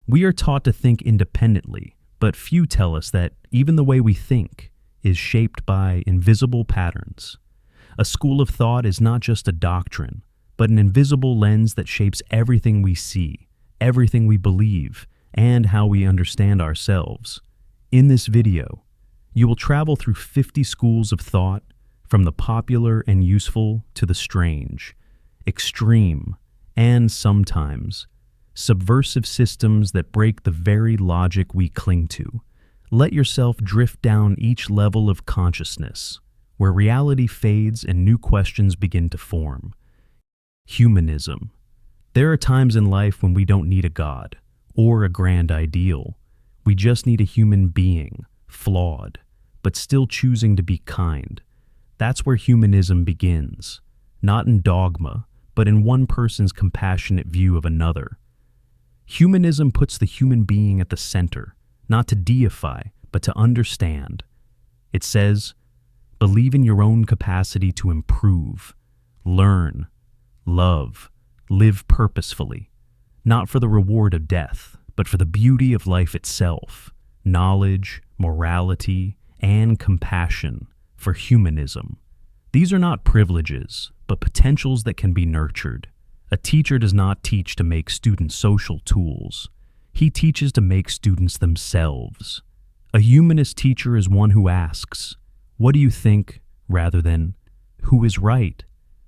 We are taught to think independently, but few tell us that even the way we think is shaped by invisible patterns. A school of thought is not just a doctrine, but an invisible lens that shapes everything we see, everything we believe, and how we understand ourselves. In this video, you will travel through 50 schools of thought, from the popular and useful to the strange, extreme, and sometimes subversive systems that break the very logic we cling to. Let yourself drift down each level of consciousness, where reality fades and new questions begin to form. Humanism. There are times in life when we don't need a god or a grand ideal. We just need a human being, flawed, but still choosing to be kind. That's where humanism begins, not in dogma, but in one person's compassionate view of another. Humanism puts the human being at the center, not to deify, but to understand. It says, believe in your own capacity to improve, learn, love, live purposefully, not for the reward of death, but for the beauty of life itself, knowledge, morality, and compassion for humanism. These are not privileges, but potentials that can be nurtured. A teacher does not teach to make students social tools. He teaches to make students themselves. A humanist teacher is one who asks, "What do you think?" rather than, "Who is right?"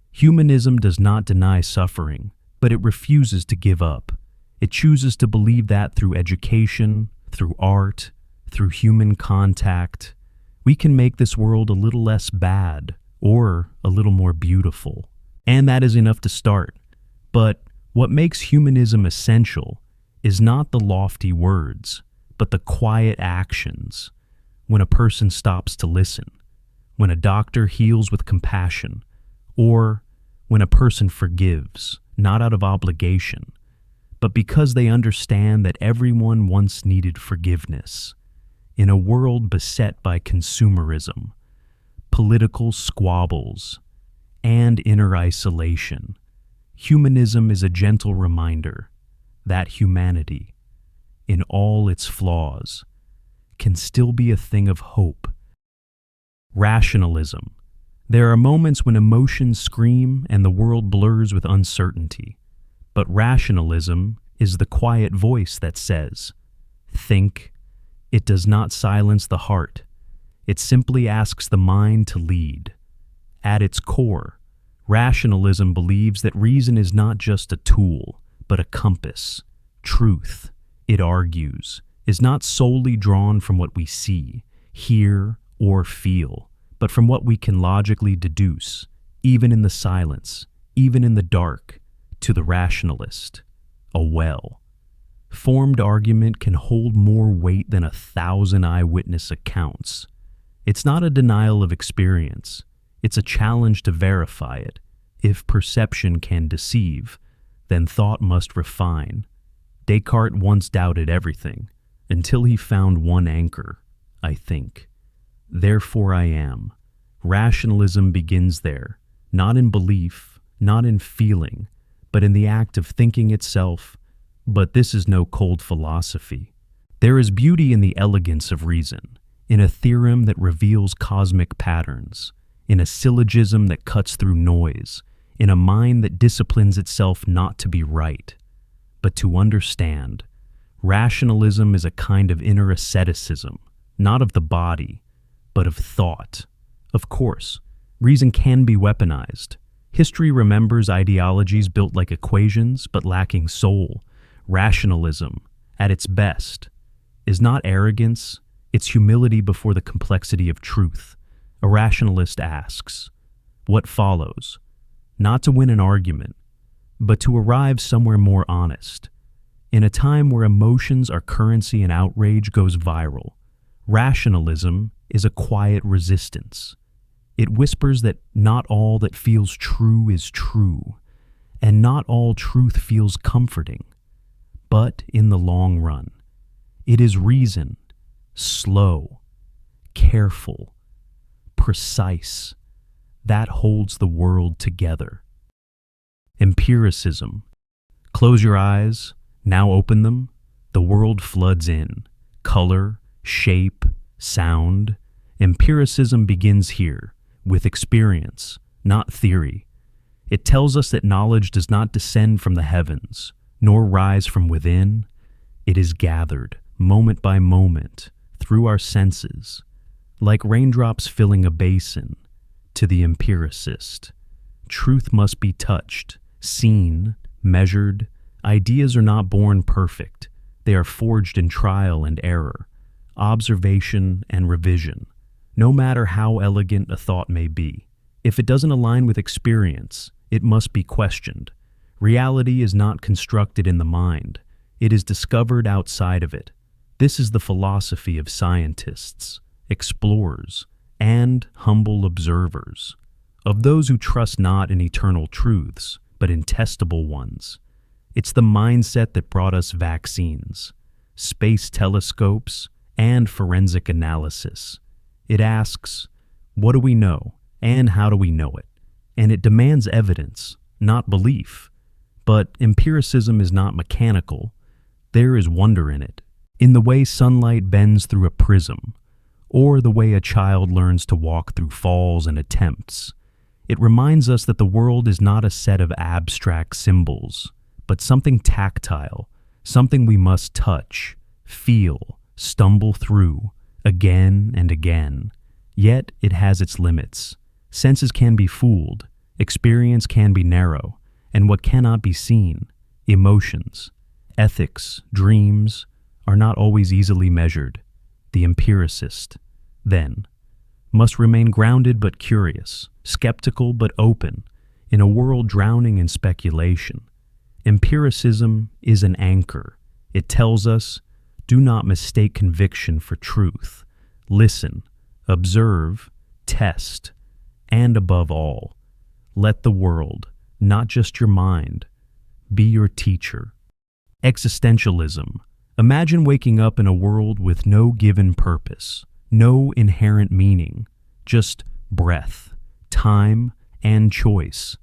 Humanism does not deny suffering, but it refuses to give up. It chooses to believe that through education, through art, through human contact, we can make this world a little less bad or a little more beautiful. And that is enough to start. But what makes humanism essential is not the lofty words, but the quiet actions. When a person stops to listen, when a doctor heals with compassion, or when a person forgives, not out of obligation, but because they understand that everyone once needed forgiveness. In a world beset by consumerism, political squabbles, and inner isolation, humanism is a gentle reminder that humanity, in all its flaws, can still be a thing of hope. Rationalism. There are moments when emotions scream and the world blurs with uncertainty, but rationalism is the quiet voice that says, think. It does not silence the heart. It simply asks the mind to lead. At its core, rationalism believes that reason is not just a tool, but a compass. Truth, it argues, is not solely drawn from what we see, hear, or feel, but from what we can logically deduce, even in the silence, even in the dark, to the rationalist, a well. Formed argument can hold more weight than 1,000 eyewitness accounts. It's not a denial of experience. It's a challenge to verify it. If perception can deceive, then thought must refine. Descartes once doubted everything, until he found one anchor, I think. Therefore I am. Rationalism begins there, not in belief, not in feeling, but in the act of thinking itself. But this is no cold philosophy. There is beauty in the elegance of reason, in a theorem that reveals cosmic patterns, in a syllogism that cuts through noise, in a mind that disciplines itself not to be right, but to understand. Rationalism is a kind of inner asceticism, not of the body, but of thought. Of course, reason can be weaponized. History remembers ideologies built like equations, but lacking soul. Rationalism, at its best, is not arrogance, it's humility before the complexity of truth. A rationalist asks, what follows? Not to win an argument, but to arrive somewhere more honest. In a time where emotions are currency and outrage goes viral, rationalism is a quiet resistance. It whispers that not all that feels true is true, and not all truth feels comforting. But in the long run, it is reason, slow, careful, precise, that holds the world together. Empiricism. Close your eyes, now open them. The world floods in. Color, shape, sound. Empiricism begins here, with experience, not theory. It tells us that knowledge does not descend from the heavens, nor rise from within. It is gathered, moment by moment, through our senses, like raindrops filling a basin. To the empiricist, truth must be touched, seen, measured. Ideas are not born perfect. They are forged in trial and error, observation and revision. No matter how elegant a thought may be, if it doesn't align with experience, it must be questioned. Reality is not constructed in the mind. It is discovered outside of it. This is the philosophy of scientists, explorers, and humble observers, of those who trust not in eternal truths, but in testable ones. It's the mindset that brought us vaccines, space telescopes, and forensic analysis. It asks, what do we know, and how do we know it? And it demands evidence, not belief. But empiricism is not mechanical. There is wonder in it, in the way sunlight bends through a prism, or the way a child learns to walk through falls and attempts. It reminds us that the world is not a set of abstract symbols, but something tactile, something we must touch, feel, stumble through, again and again. Yet it has its limits. Senses can be fooled, experience can be narrow, and what cannot be seen, emotions, ethics, dreams, are not always easily measured. The empiricist, then, must remain grounded but curious, skeptical but open, in a world drowning in speculation. Empiricism is an anchor. It tells us, do not mistake conviction for truth. Listen, observe, test, and above all, let the world, not just your mind, be your teacher. Existentialism. Imagine waking up in a world with no given purpose, no inherent meaning, just breath, time, and choice.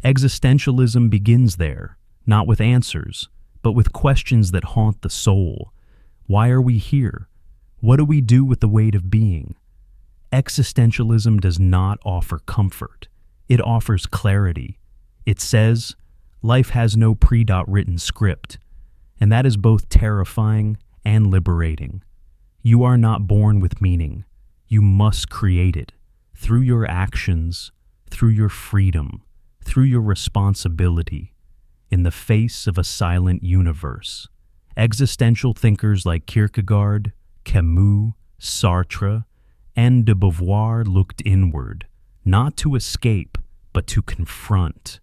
Existentialism begins there, not with answers, but with questions that haunt the soul. Why are we here? What do we do with the weight of being? Existentialism does not offer comfort. It offers clarity. It says, life has no pre-written script, and that is both terrifying and liberating. You are not born with meaning. You must create it through your actions, through your freedom, through your responsibility, in the face of a silent universe. Existential thinkers like Kierkegaard, Camus, Sartre, and de Beauvoir looked inward, not to escape, but to confront.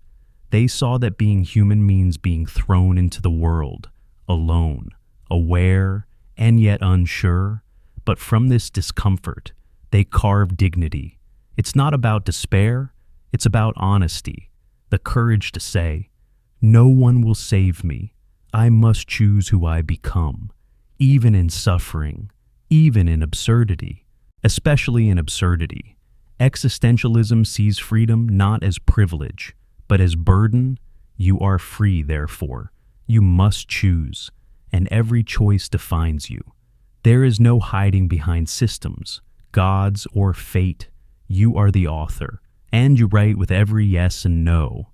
They saw that being human means being thrown into the world, alone, aware, and yet unsure. But from this discomfort, they carved dignity. It's not about despair, it's about honesty, the courage to say, no one will save me. I must choose who I become, even in suffering, even in absurdity, especially in absurdity. Existentialism sees freedom not as privilege, but as burden. You are free, therefore. You must choose, and every choice defines you. There is no hiding behind systems, gods, or fate. You are the author, and you write with every yes and no.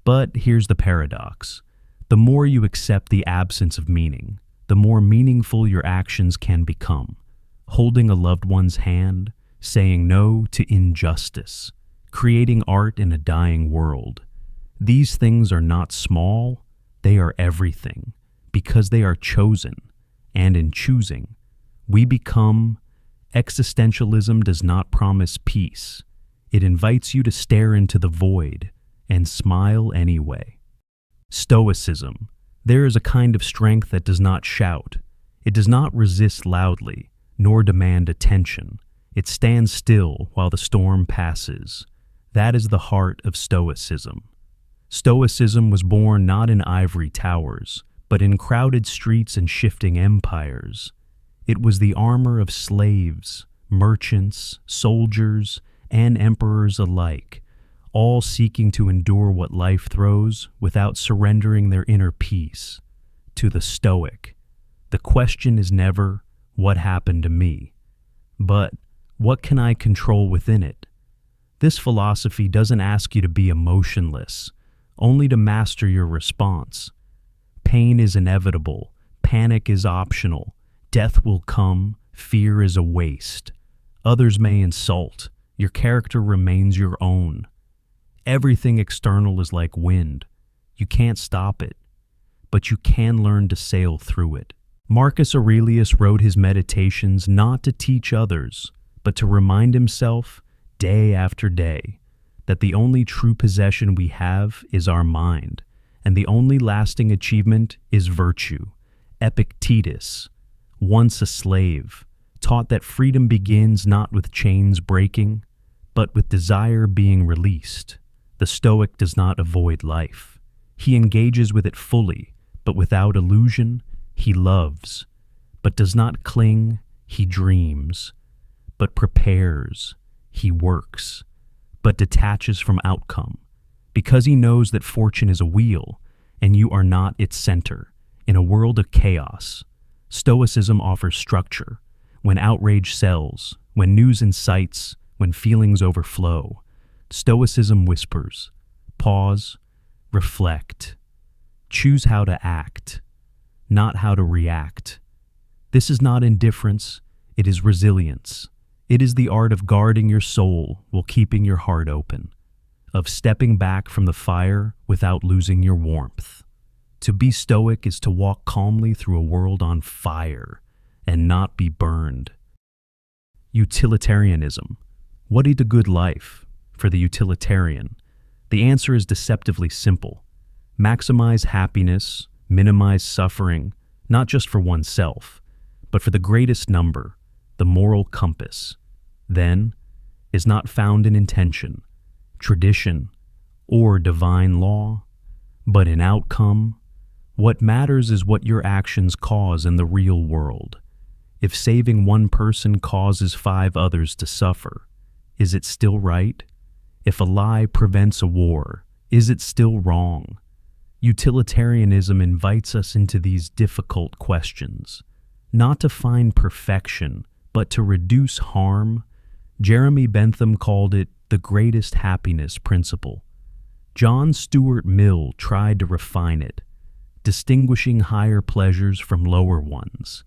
But here's the paradox. The more you accept the absence of meaning, the more meaningful your actions can become. Holding a loved one's hand, saying no to injustice, creating art in a dying world. These things are not small, they are everything, because they are chosen, and in choosing, we become. Existentialism does not promise peace. It invites you to stare into the void and smile anyway. Stoicism. There is a kind of strength that does not shout. It does not resist loudly, nor demand attention. It stands still while the storm passes. That is the heart of Stoicism. Stoicism was born not in ivory towers, but in crowded streets and shifting empires. It was the armor of slaves, merchants, soldiers, and emperors alike, all seeking to endure what life throws without surrendering their inner peace. To the Stoic, The question is never, what happened to me? But, what can I control within it? This philosophy doesn't ask you to be emotionless, only to master your response. Pain is inevitable, panic is optional, death will come, fear is a waste. Others may insult, your character remains your own. Everything external is like wind. You can't stop it, but you can learn to sail through it. Marcus Aurelius wrote his Meditations not to teach others, but to remind himself, day after day, that the only true possession we have is our mind, and the only lasting achievement is virtue. Epictetus, once a slave, taught that freedom begins not with chains breaking, but with desire being released. The Stoic does not avoid life. He engages with it fully, but without illusion. He loves, but does not cling. He dreams, but prepares. He works, but detaches from outcome, because he knows that fortune is a wheel, and you are not its center. In a world of chaos, Stoicism offers structure. When outrage sells, when news incites, when feelings overflow, Stoicism whispers, pause, reflect, choose how to act, not how to react. This is not indifference, it is resilience. It is the art of guarding your soul while keeping your heart open, of stepping back from the fire without losing your warmth. To be stoic is to walk calmly through a world on fire and not be burned. Utilitarianism. What is a good life for the utilitarian? The answer is deceptively simple. Maximize happiness, minimize suffering, not just for oneself, but for the greatest number, the moral compass. Then, is not found in intention, tradition, or divine law, but in outcome. What matters is what your actions cause in the real world. If saving one person causes 5 others to suffer, is it still right? If a lie prevents a war, is it still wrong? Utilitarianism invites us into these difficult questions, not to find perfection, but to reduce harm. Jeremy Bentham called it the greatest happiness principle. John Stuart Mill tried to refine it, distinguishing higher pleasures from lower ones,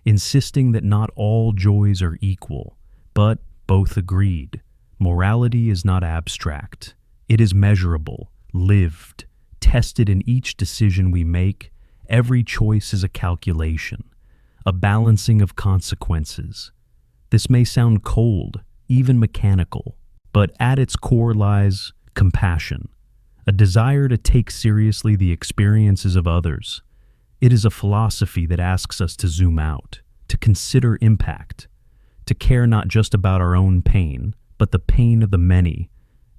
insisting that not all joys are equal, but both agreed. Morality is not abstract. It is measurable, lived, tested in each decision we make. Every choice is a calculation, a balancing of consequences. This may sound cold, even mechanical, but at its core lies compassion, a desire to take seriously the experiences of others. It is a philosophy that asks us to zoom out, to consider impact, to care not just about our own pain, but the pain of the many,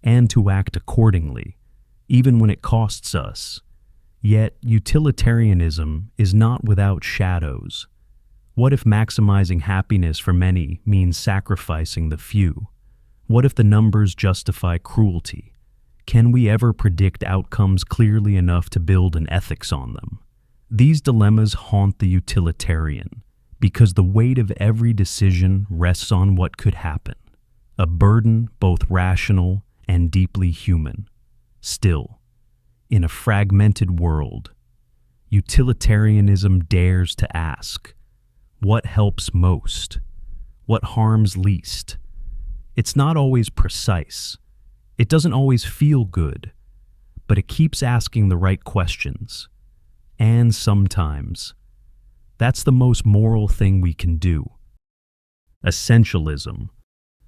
and to act accordingly, even when it costs us. Yet, utilitarianism is not without shadows. What if maximizing happiness for many means sacrificing the few? What if the numbers justify cruelty? Can we ever predict outcomes clearly enough to build an ethics on them? These dilemmas haunt the utilitarian, because the weight of every decision rests on what could happen, a burden both rational and deeply human. Still, in a fragmented world, utilitarianism dares to ask, what helps most? What harms least? It's not always precise. It doesn't always feel good, but it keeps asking the right questions. And sometimes, that's the most moral thing we can do. Essentialism.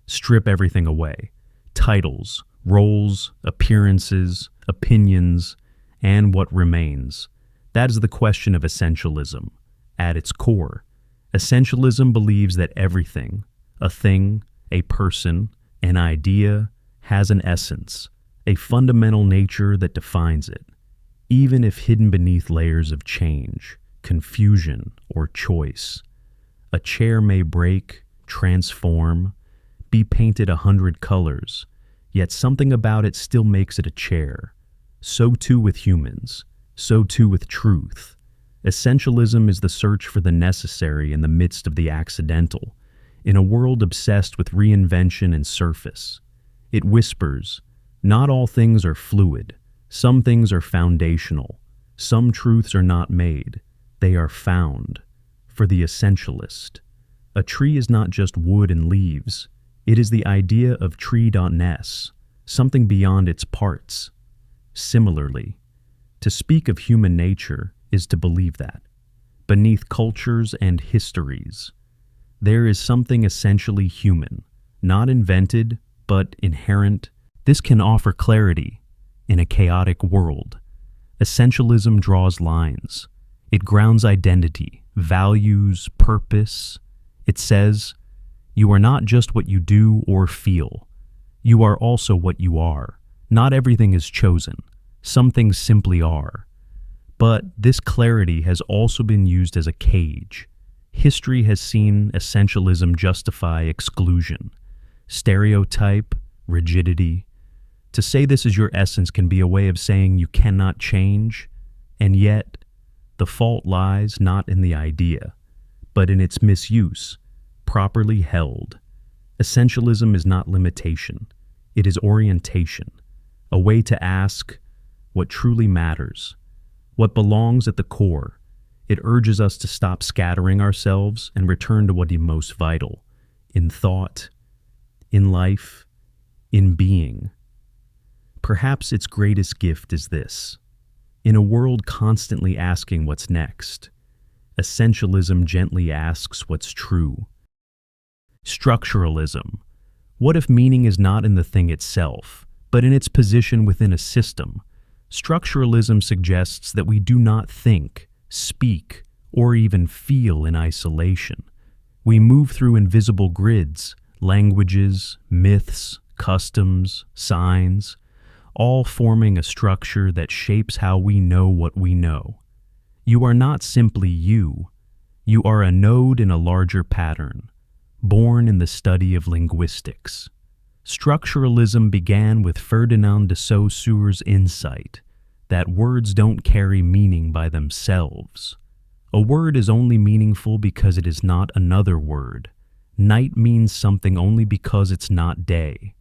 Strip everything away. Titles, roles, appearances, opinions, and what remains. That is the question of essentialism. At its core, essentialism believes that everything, a thing, a person, an idea, has an essence, a fundamental nature that defines it, even if hidden beneath layers of change, confusion, or choice. A chair may break, transform, be painted 100 colors, yet something about it still makes it a chair. So too with humans, so too with truth. Essentialism is the search for the necessary in the midst of the accidental, in a world obsessed with reinvention and surface. It whispers, not all things are fluid, some things are foundational, some truths are not made, they are found. For the essentialist, a tree is not just wood and leaves, it is the idea of tree.ness, something beyond its parts. Similarly, to speak of human nature is to believe that, beneath cultures and histories, there is something essentially human, not invented, but inherent. This can offer clarity in a chaotic world. Essentialism draws lines. It grounds identity, values, purpose. It says, you are not just what you do or feel. You are also what you are. Not everything is chosen. Some things simply are. But this clarity has also been used as a cage. History has seen essentialism justify exclusion, stereotype, rigidity. To say this is your essence can be a way of saying you cannot change, and yet the fault lies not in the idea, but in its misuse, properly held. Essentialism is not limitation, it is orientation, a way to ask what truly matters, what belongs at the core. It urges us to stop scattering ourselves and return to what is most vital, in thought, in life, in being. Perhaps its greatest gift is this. In a world constantly asking what's next, essentialism gently asks what's true. Structuralism. What if meaning is not in the thing itself, but in its position within a system? Structuralism suggests that we do not think, speak, or even feel in isolation. We move through invisible grids, languages, myths, customs, signs, all forming a structure that shapes how we know what we know. You are not simply you. You are a node in a larger pattern, born in the study of linguistics. Structuralism began with Ferdinand de Saussure's insight that words don't carry meaning by themselves. A word is only meaningful because it is not another word. Night means something only because it's not day.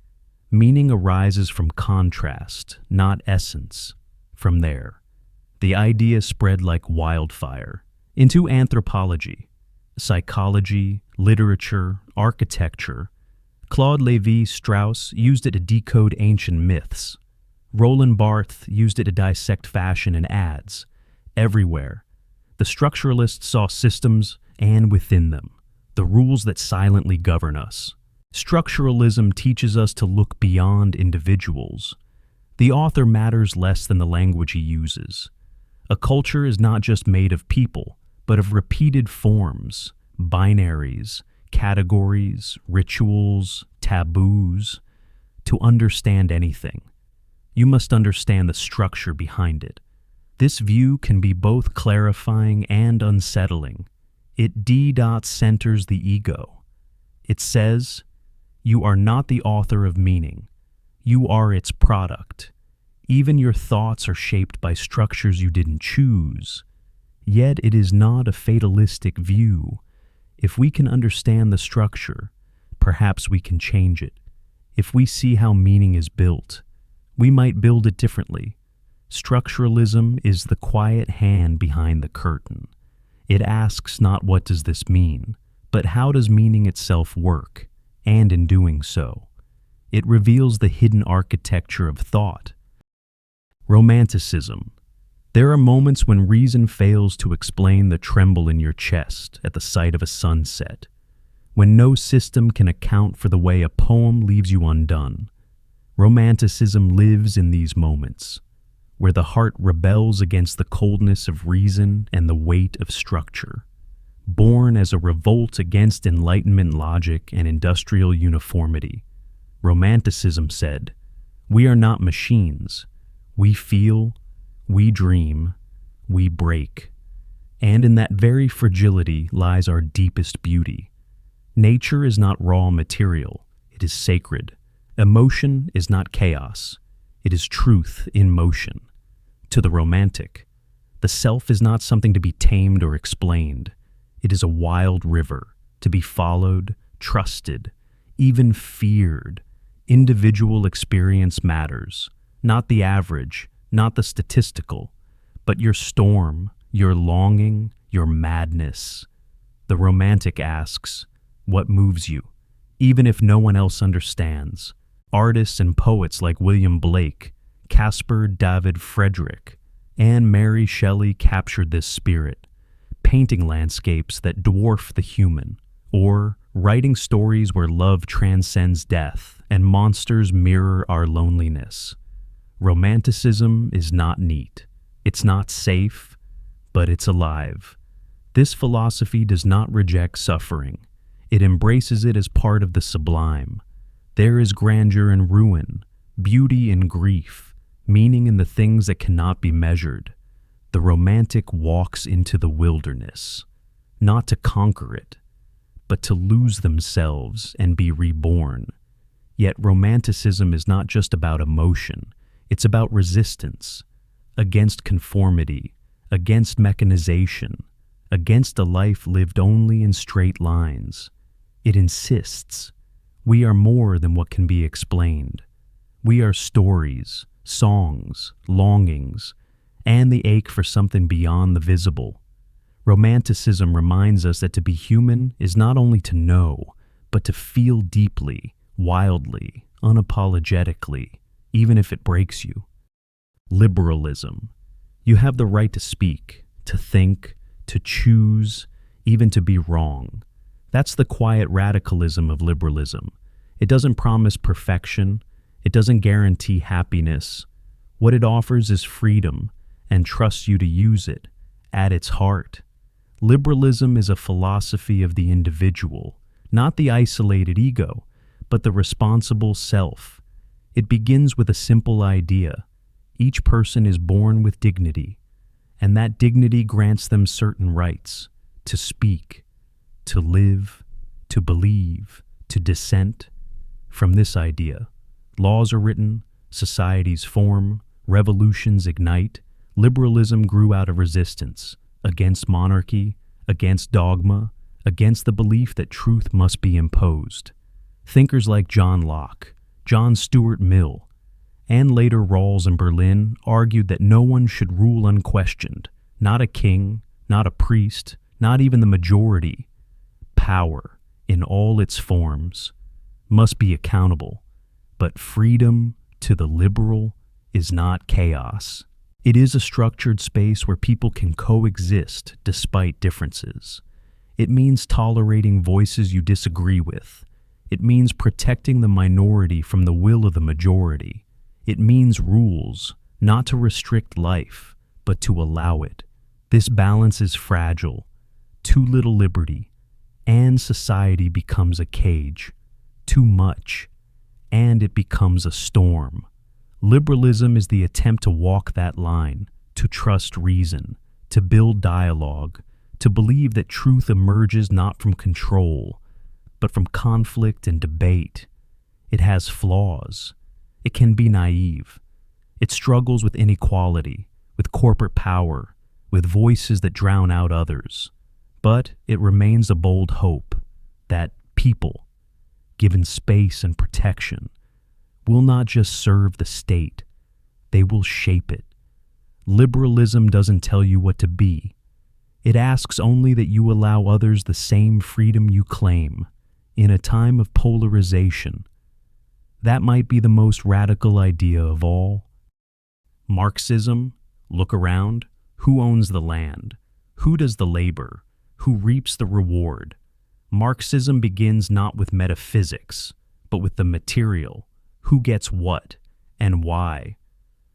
Meaning arises from contrast, not essence. From there, the idea spread like wildfire into anthropology, psychology, literature, architecture. Claude Lévi-Strauss used it to decode ancient myths. Roland Barthes used it to dissect fashion and ads. Everywhere, the structuralists saw systems and within them, the rules that silently govern us. Structuralism teaches us to look beyond individuals. The author matters less than the language he uses. A culture is not just made of people, but of repeated forms, binaries, categories, rituals, taboos. To understand anything, you must understand the structure behind it. This view can be both clarifying and unsettling. It centers the ego. It says, you are not the author of meaning. You are its product. Even your thoughts are shaped by structures you didn't choose. Yet it is not a fatalistic view. If we can understand the structure, perhaps we can change it. If we see how meaning is built, we might build it differently. Structuralism is the quiet hand behind the curtain. It asks not what does this mean, but how does meaning itself work, and in doing so, it reveals the hidden architecture of thought. Romanticism. There are moments when reason fails to explain the tremble in your chest at the sight of a sunset, when no system can account for the way a poem leaves you undone. Romanticism lives in these moments, where the heart rebels against the coldness of reason and the weight of structure. Born as a revolt against Enlightenment logic and industrial uniformity, Romanticism said, "We are not machines. We feel, we dream, we break. And in that very fragility lies our deepest beauty. Nature is not raw material, it is sacred. Emotion is not chaos, it is truth in motion." To the romantic, The self is not something to be tamed or explained. It is a wild river, to be followed, trusted, even feared. Individual experience matters, not the average, not the statistical, but your storm, your longing, your madness. The romantic asks, what moves you? Even if no one else understands. Artists and poets like William Blake, Caspar David Friedrich, and Mary Shelley captured this spirit, painting landscapes that dwarf the human, or writing stories where love transcends death and monsters mirror our loneliness. Romanticism is not neat. It's not safe, but it's alive. This philosophy does not reject suffering. It embraces it as part of the sublime. There is grandeur in ruin, beauty in grief, meaning in the things that cannot be measured. The romantic walks into the wilderness, not to conquer it, but to lose themselves and be reborn. Yet romanticism is not just about emotion, it's about resistance, against conformity, against mechanization, against a life lived only in straight lines. It insists, we are more than what can be explained. We are stories, songs, longings, and the ache for something beyond the visible. Romanticism reminds us that to be human is not only to know, but to feel deeply, wildly, unapologetically, even if it breaks you. Liberalism. You have the right to speak, to think, to choose, even to be wrong. That's the quiet radicalism of liberalism. It doesn't promise perfection. It doesn't guarantee happiness. What it offers is freedom and trusts you to use it at its heart. Liberalism is a philosophy of the individual, not the isolated ego, but the responsible self. It begins with a simple idea. Each person is born with dignity, and that dignity grants them certain rights to speak, to live, to believe, to dissent. From this idea, laws are written, societies form, revolutions ignite. Liberalism grew out of resistance against monarchy, against dogma, against the belief that truth must be imposed. Thinkers like John Locke, John Stuart Mill, and later Rawls in Berlin argued that no one should rule unquestioned, not a king, not a priest, not even the majority. Power, in all its forms, must be accountable, but freedom to the liberal is not chaos. It is a structured space where people can coexist despite differences. It means tolerating voices you disagree with. It means protecting the minority from the will of the majority. It means rules, not to restrict life, but to allow it. This balance is fragile. Too little liberty, and society becomes a cage. Too much, and it becomes a storm. Liberalism is the attempt to walk that line, to trust reason, to build dialogue, to believe that truth emerges not from control, but from conflict and debate. It has flaws. It can be naive. It struggles with inequality, with corporate power, with voices that drown out others. But it remains a bold hope that people, given space and protection, will not just serve the state, they will shape it. Liberalism doesn't tell you what to be. It asks only that you allow others the same freedom you claim. In a time of polarization, that might be the most radical idea of all. Marxism, look around. Who owns the land? Who does the labor? Who reaps the reward? Marxism begins not with metaphysics, but with the material. Who gets what and why?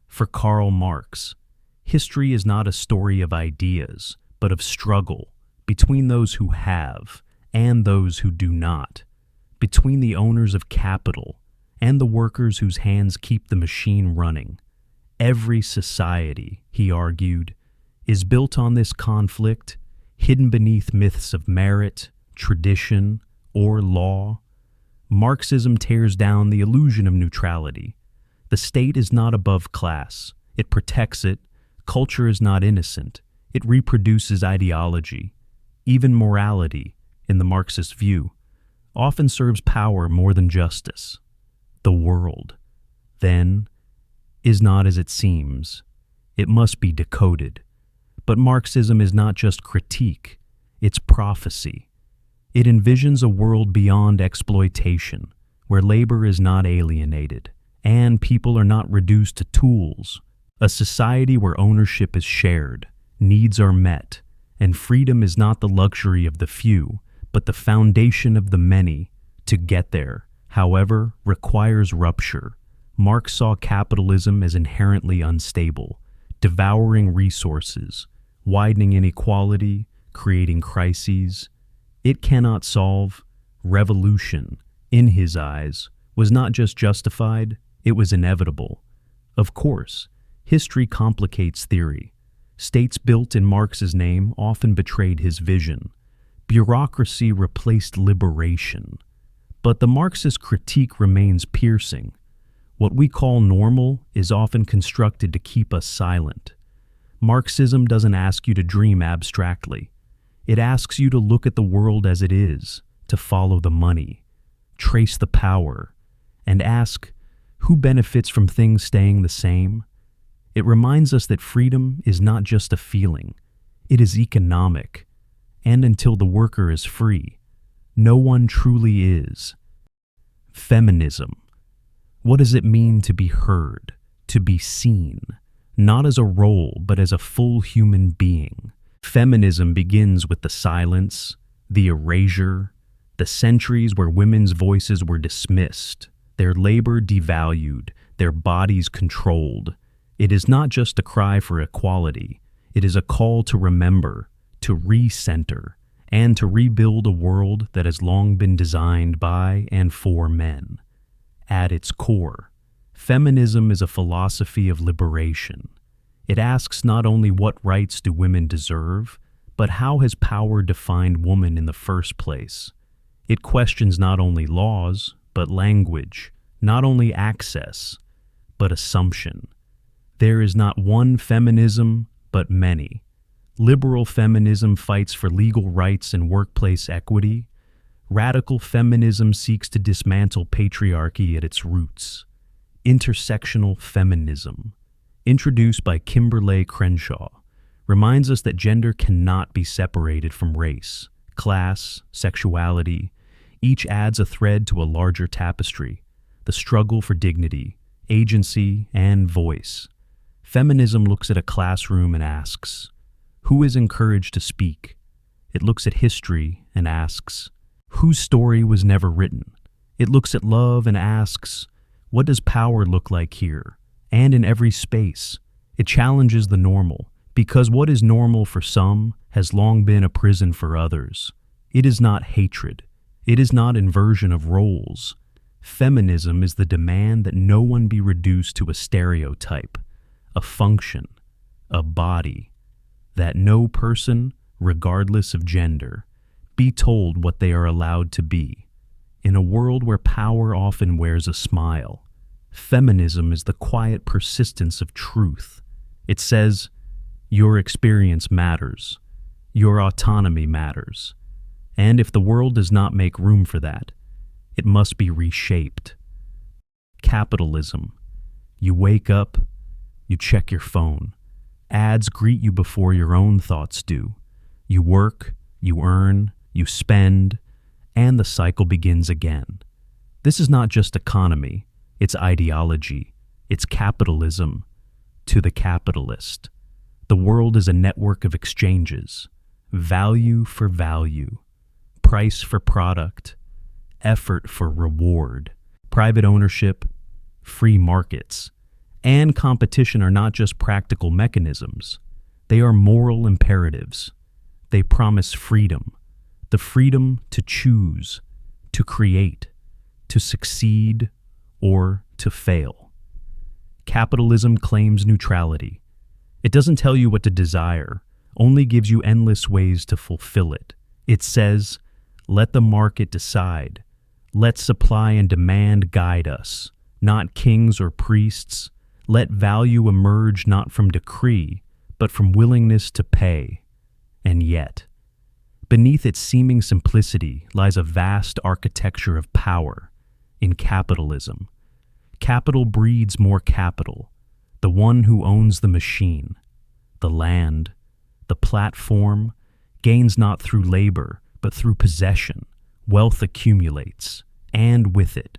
For Karl Marx, history is not a story of ideas, but of struggle between those who have and those who do not, between the owners of capital and the workers whose hands keep the machine running. Every society, he argued, is built on this conflict, hidden beneath myths of merit, tradition, or law. Marxism tears down the illusion of neutrality. The state is not above class. It protects it, Culture is not innocent. It reproduces ideology. Even morality, in the Marxist view, often serves power more than justice. The world, then, is not as it seems. It must be decoded. But Marxism is not just critique, it's prophecy. It envisions a world beyond exploitation, where labor is not alienated, and people are not reduced to tools. A society where ownership is shared, needs are met, and freedom is not the luxury of the few, but the foundation of the many. To get there, however, requires rupture. Marx saw capitalism as inherently unstable, devouring resources, widening inequality, creating crises. It cannot solve. Revolution, in his eyes, was not just justified, it was inevitable. Of course, history complicates theory. States built in Marx's name often betrayed his vision. Bureaucracy replaced liberation. But the Marxist critique remains piercing. What we call normal is often constructed to keep us silent. Marxism doesn't ask you to dream abstractly. It asks you to look at the world as it is, to follow the money, trace the power, and ask, who benefits from things staying the same? It reminds us that freedom is not just a feeling, it is economic, and until the worker is free, no one truly is. Feminism. What does it mean to be heard, to be seen, not as a role but as a full human being? Feminism begins with the silence, the erasure, the centuries where women's voices were dismissed, their labor devalued, their bodies controlled. It is not just a cry for equality, it is a call to remember, to re-center, and to rebuild a world that has long been designed by and for men. At its core, feminism is a philosophy of liberation. It asks not only what rights do women deserve, but how has power defined woman in the first place? It questions not only laws, but language, not only access, but assumption. There is not one feminism, but many. Liberal feminism fights for legal rights and workplace equity. Radical feminism seeks to dismantle patriarchy at its roots. Intersectional feminism, introduced by Kimberlé Crenshaw, reminds us that gender cannot be separated from race, class, sexuality. Each adds a thread to a larger tapestry, the struggle for dignity, agency, and voice. Feminism looks at a classroom and asks, who is encouraged to speak? It looks at history and asks, whose story was never written? It looks at love and asks, what does power look like here? And in every space. It challenges the normal, because what is normal for some has long been a prison for others. It is not hatred. It is not inversion of roles. Feminism is the demand that no one be reduced to a stereotype, a function, a body, that no person, regardless of gender, be told what they are allowed to be. In a world where power often wears a smile, feminism is the quiet persistence of truth. It says, your experience matters, your autonomy matters, and if the world does not make room for that, it must be reshaped. Capitalism. You wake up, you check your phone. Ads greet you before your own thoughts do. You work, you earn, you spend, and the cycle begins again. This is not just economy, it's ideology, it's capitalism to the capitalist. The world is a network of exchanges, value for value, price for product, effort for reward. Private ownership, free markets, and competition are not just practical mechanisms. They are moral imperatives. They promise freedom, the freedom to choose, to create, to succeed, or to fail. Capitalism claims neutrality. It doesn't tell you what to desire, only gives you endless ways to fulfill it. It says, let the market decide. Let supply and demand guide us, not kings or priests. Let value emerge not from decree, but from willingness to pay. And yet, beneath its seeming simplicity lies a vast architecture of power in capitalism. Capital breeds more capital, the one who owns the machine, the land, the platform, gains not through labor, but through possession. Wealth accumulates, and with it,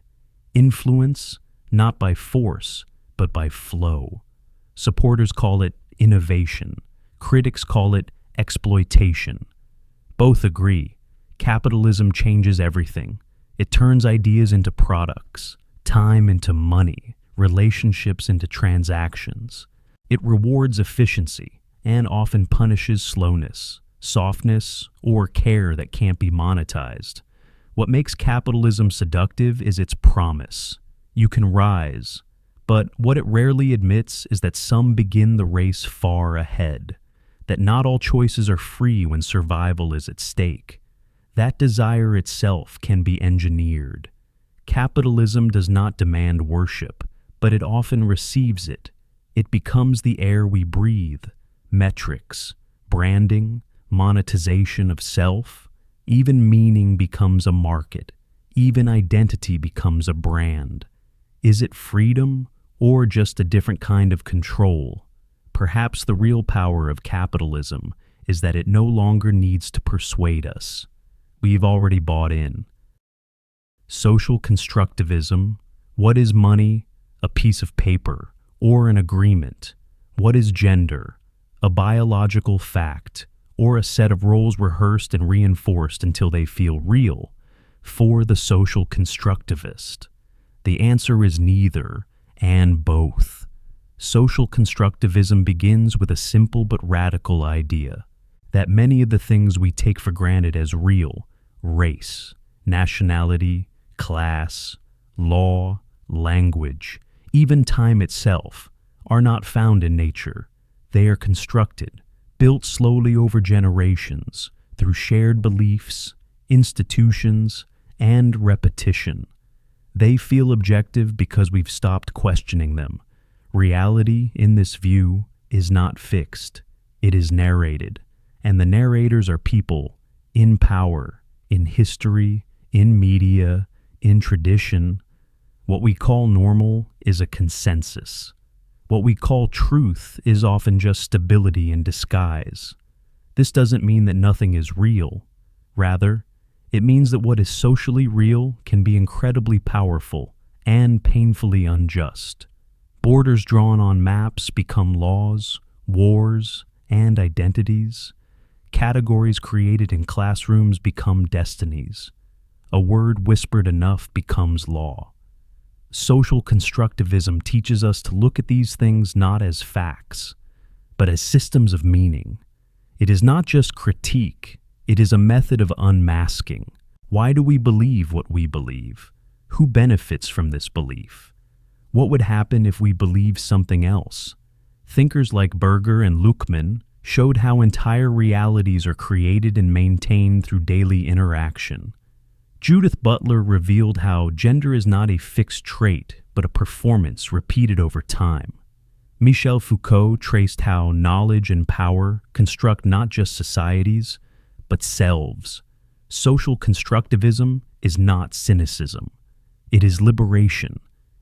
influence, not by force, but by flow. Supporters call it innovation. Critics call it exploitation. Both agree, capitalism changes everything. It turns ideas into products, time into money, relationships into transactions. It rewards efficiency and often punishes slowness, softness, or care that can't be monetized. What makes capitalism seductive is its promise. You can rise, but what it rarely admits is that some begin the race far ahead, that not all choices are free when survival is at stake. That desire itself can be engineered. Capitalism does not demand worship, but it often receives it. It becomes the air we breathe, metrics, branding, monetization of self. Even meaning becomes a market. Even identity becomes a brand. Is it freedom or just a different kind of control? Perhaps the real power of capitalism is that it no longer needs to persuade us. We've already bought in. Social constructivism. What is money? A piece of paper or an agreement. What is gender? A biological fact or a set of roles rehearsed and reinforced until they feel real. For the social constructivist, the answer is neither and both. Social constructivism begins with a simple but radical idea that many of the things we take for granted as real, race, nationality, class, law, language, even time itself, are not found in nature. They are constructed, built slowly over generations through shared beliefs, institutions, and repetition. They feel objective because we've stopped questioning them. Reality, in this view, is not fixed. It is narrated, and the narrators are people in power, in history, in media, in tradition. What we call normal is a consensus. What we call truth is often just stability in disguise. This doesn't mean that nothing is real. Rather, it means that what is socially real can be incredibly powerful and painfully unjust. Borders drawn on maps become laws, wars, and identities. Categories created in classrooms become destinies. A word whispered enough becomes law. Social constructivism teaches us to look at these things not as facts, but as systems of meaning. It is not just critique, it is a method of unmasking. Why do we believe what we believe? Who benefits from this belief? What would happen if we believed something else? Thinkers like Berger and Luckmann showed how entire realities are created and maintained through daily interaction. Judith Butler revealed how gender is not a fixed trait, but a performance repeated over time. Michel Foucault traced how knowledge and power construct not just societies, but selves. Social constructivism is not cynicism. It is liberation.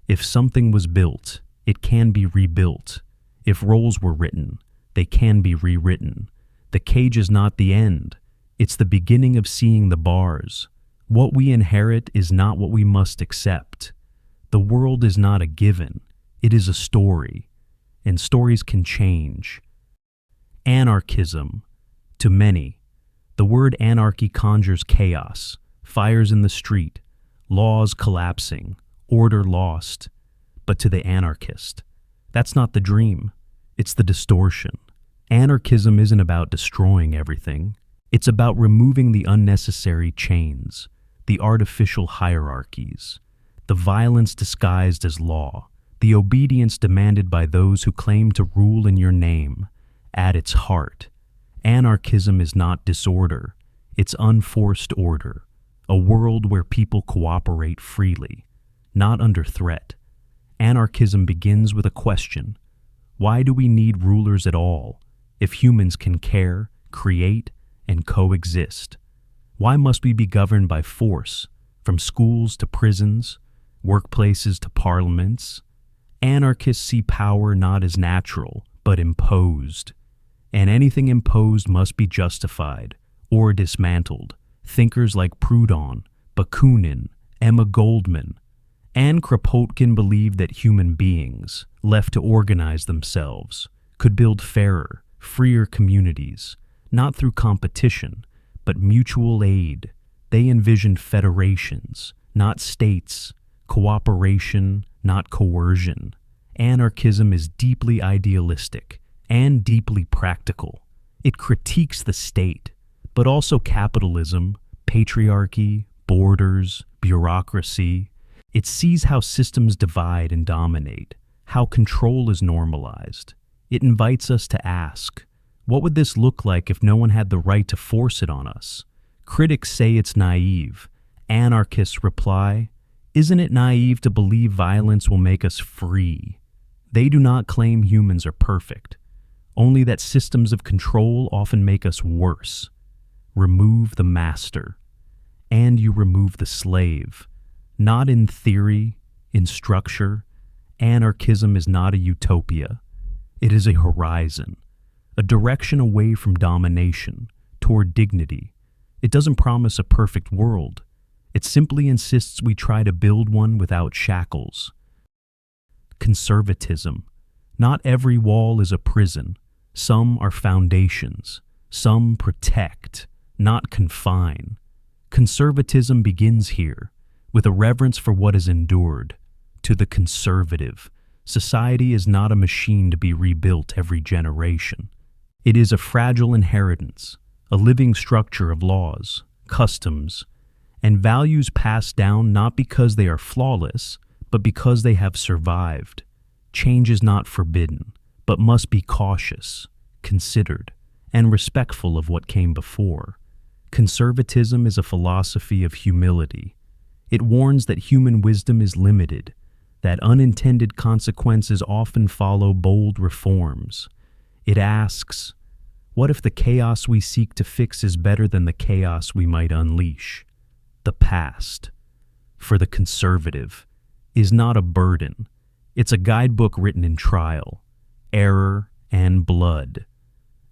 If something was built, it can be rebuilt. If roles were written, they can be rewritten. The cage is not the end. It's the beginning of seeing the bars. What we inherit is not what we must accept. The world is not a given. It is a story, and stories can change. Anarchism. To many, the word anarchy conjures chaos, fires in the street, laws collapsing, order lost. But to the anarchist, that's not the dream. It's the distortion. Anarchism isn't about destroying everything. It's about removing the unnecessary chains, the artificial hierarchies, the violence disguised as law, the obedience demanded by those who claim to rule in your name. At its heart, anarchism is not disorder, it's unforced order, a world where people cooperate freely, not under threat. Anarchism begins with a question. Why do we need rulers at all? if humans can care, create, and coexist? Why must we be governed by force, from schools to prisons, workplaces to parliaments? Anarchists see power not as natural, but imposed. And anything imposed must be justified or dismantled. Thinkers like Proudhon, Bakunin, Emma Goldman, and Kropotkin believed that human beings, left to organize themselves, could build fairer, freer communities, not through competition, but mutual aid. They envisioned federations, not states, cooperation, not coercion. Anarchism is deeply idealistic and deeply practical. It critiques the state, but also capitalism, patriarchy, borders, bureaucracy. It sees how systems divide and dominate, how control is normalized. It invites us to ask, what would this look like if no one had the right to force it on us? Critics say it's naive. Anarchists reply, isn't it naive to believe violence will make us free? They do not claim humans are perfect, only that systems of control often make us worse. Remove the master, and you remove the slave. Not in theory, in structure. Anarchism is not a utopia. It is a horizon, a direction away from domination, toward dignity. It doesn't promise a perfect world. It simply insists we try to build one without shackles. Conservatism. Not every wall is a prison. Some are foundations. Some protect, not confine. Conservatism begins here, with a reverence for what is endured. To the conservative, society is not a machine to be rebuilt every generation. It is a fragile inheritance, a living structure of laws, customs, and values passed down not because they are flawless, but because they have survived. Change is not forbidden, but must be cautious, considered, and respectful of what came before. Conservatism is a philosophy of humility. It warns that human wisdom is limited, that unintended consequences often follow bold reforms. It asks, what if the chaos we seek to fix is better than the chaos we might unleash? The past, for the conservative, is not a burden. It's a guidebook written in trial, error, and blood.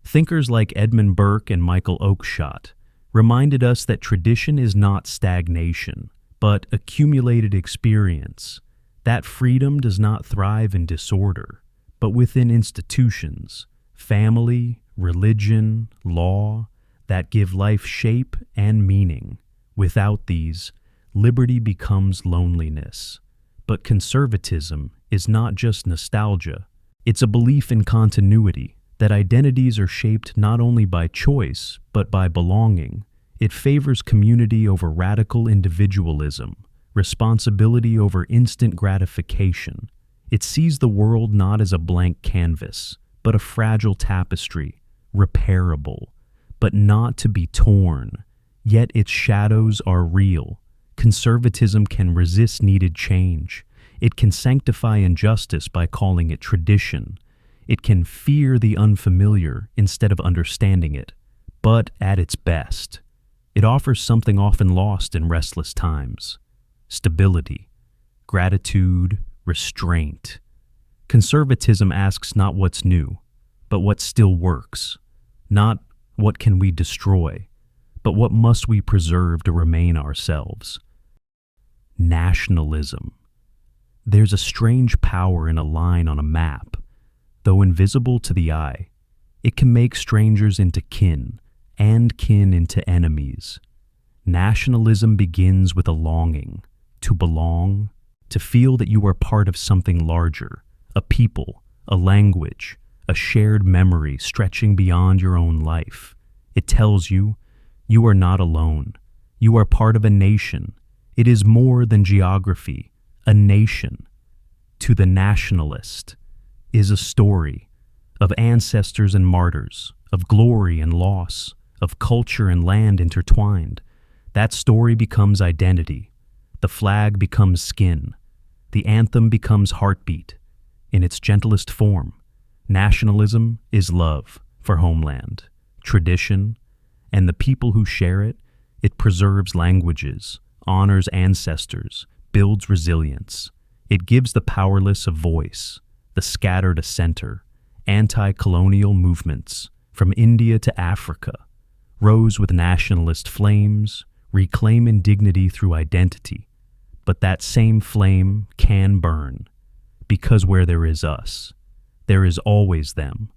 Thinkers like Edmund Burke and Michael Oakeshott reminded us that tradition is not stagnation, but accumulated experience. That freedom does not thrive in disorder, but within institutions, family, religion, law, that give life shape and meaning. Without these, liberty becomes loneliness. But conservatism is not just nostalgia. It's a belief in continuity, that identities are shaped not only by choice, but by belonging. It favors community over radical individualism, responsibility over instant gratification. It sees the world not as a blank canvas, but a fragile tapestry, repairable, but not to be torn. Yet its shadows are real. Conservatism can resist needed change. It can sanctify injustice by calling it tradition. It can fear the unfamiliar instead of understanding it. But at its best, it offers something often lost in restless times: stability, gratitude, restraint. Conservatism asks not what's new, but what still works. Not what can we destroy, but what must we preserve to remain ourselves. Nationalism. There's a strange power in a line on a map. Though invisible to the eye, it can make strangers into kin and kin into enemies. Nationalism begins with a longing to belong, to feel that you are part of something larger, a people, a language, a shared memory stretching beyond your own life. It tells you, you are not alone. You are part of a nation. It is more than geography, a nation. To the nationalist is a story of ancestors and martyrs, of glory and loss, of culture and land intertwined. That story becomes identity. The flag becomes skin. The anthem becomes heartbeat. In its gentlest form, nationalism is love, for homeland, tradition, and the people who share it. It preserves languages, honors ancestors, builds resilience. It gives the powerless a voice, the scattered a center. Anti-colonial movements, from India to Africa, rose with nationalist flames, reclaiming dignity through identity. But that same flame can burn, because where there is us, there is always them.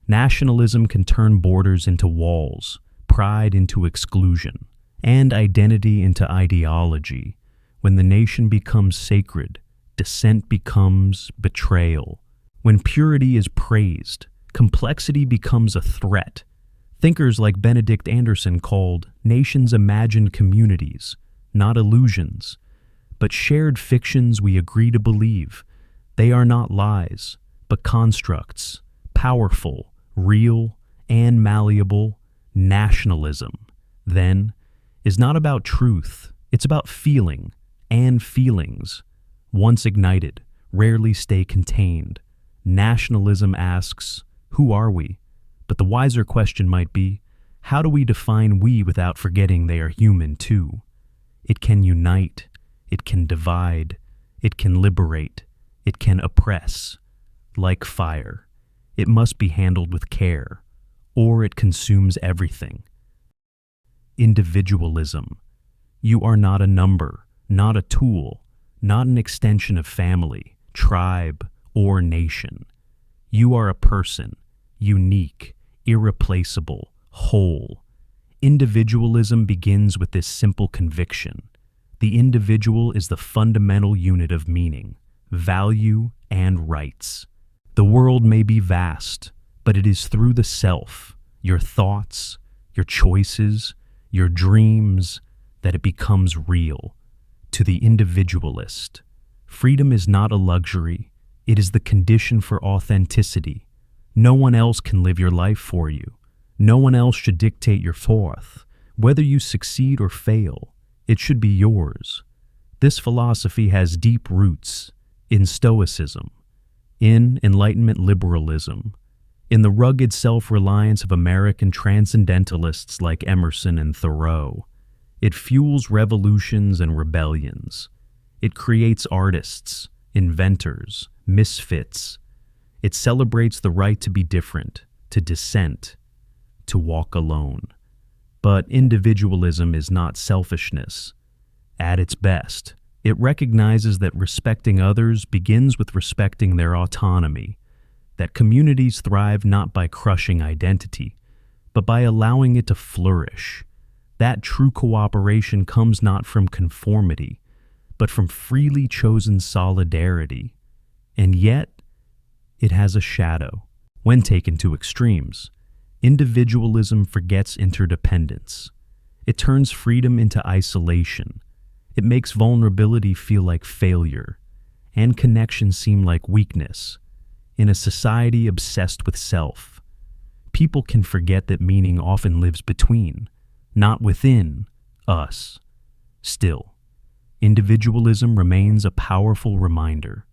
Nationalism can turn borders into walls, pride into exclusion, and identity into ideology. When the nation becomes sacred, dissent becomes betrayal. When purity is praised, complexity becomes a threat. Thinkers like Benedict Anderson called nations imagined communities, not illusions, but shared fictions we agree to believe. They are not lies, but constructs, powerful, real, and malleable. Nationalism, then, is not about truth. It's about feeling, and feelings, once ignited, rarely stay contained. Nationalism asks, who are we? But the wiser question might be, how do we define we without forgetting they are human too? It can unite, it can divide, it can liberate, it can oppress. Like fire, it must be handled with care, or it consumes everything. Individualism. You are not a number, not a tool, not an extension of family, tribe, or nation. You are a person, unique, irreplaceable, whole. Individualism begins with this simple conviction. The individual is the fundamental unit of meaning, value, and rights. The world may be vast, but it is through the self, your thoughts, your choices, your dreams, that it becomes real. To the individualist, freedom is not a luxury. It is the condition for authenticity. No one else can live your life for you. No one else should dictate your path. Whether you succeed or fail, it should be yours. This philosophy has deep roots in Stoicism, in Enlightenment liberalism, in the rugged self-reliance of American transcendentalists like Emerson and Thoreau. It fuels revolutions and rebellions. It creates artists, inventors, misfits. It celebrates the right to be different, to dissent, to walk alone. But individualism is not selfishness. At its best, it recognizes that respecting others begins with respecting their autonomy, that communities thrive not by crushing identity, but by allowing it to flourish. That true cooperation comes not from conformity, but from freely chosen solidarity. And yet, it has a shadow. When taken to extremes, individualism forgets interdependence. It turns freedom into isolation. It makes vulnerability feel like failure, and connection seem like weakness. In a society obsessed with self, people can forget that meaning often lives between, not within, us. Still, individualism remains a powerful reminder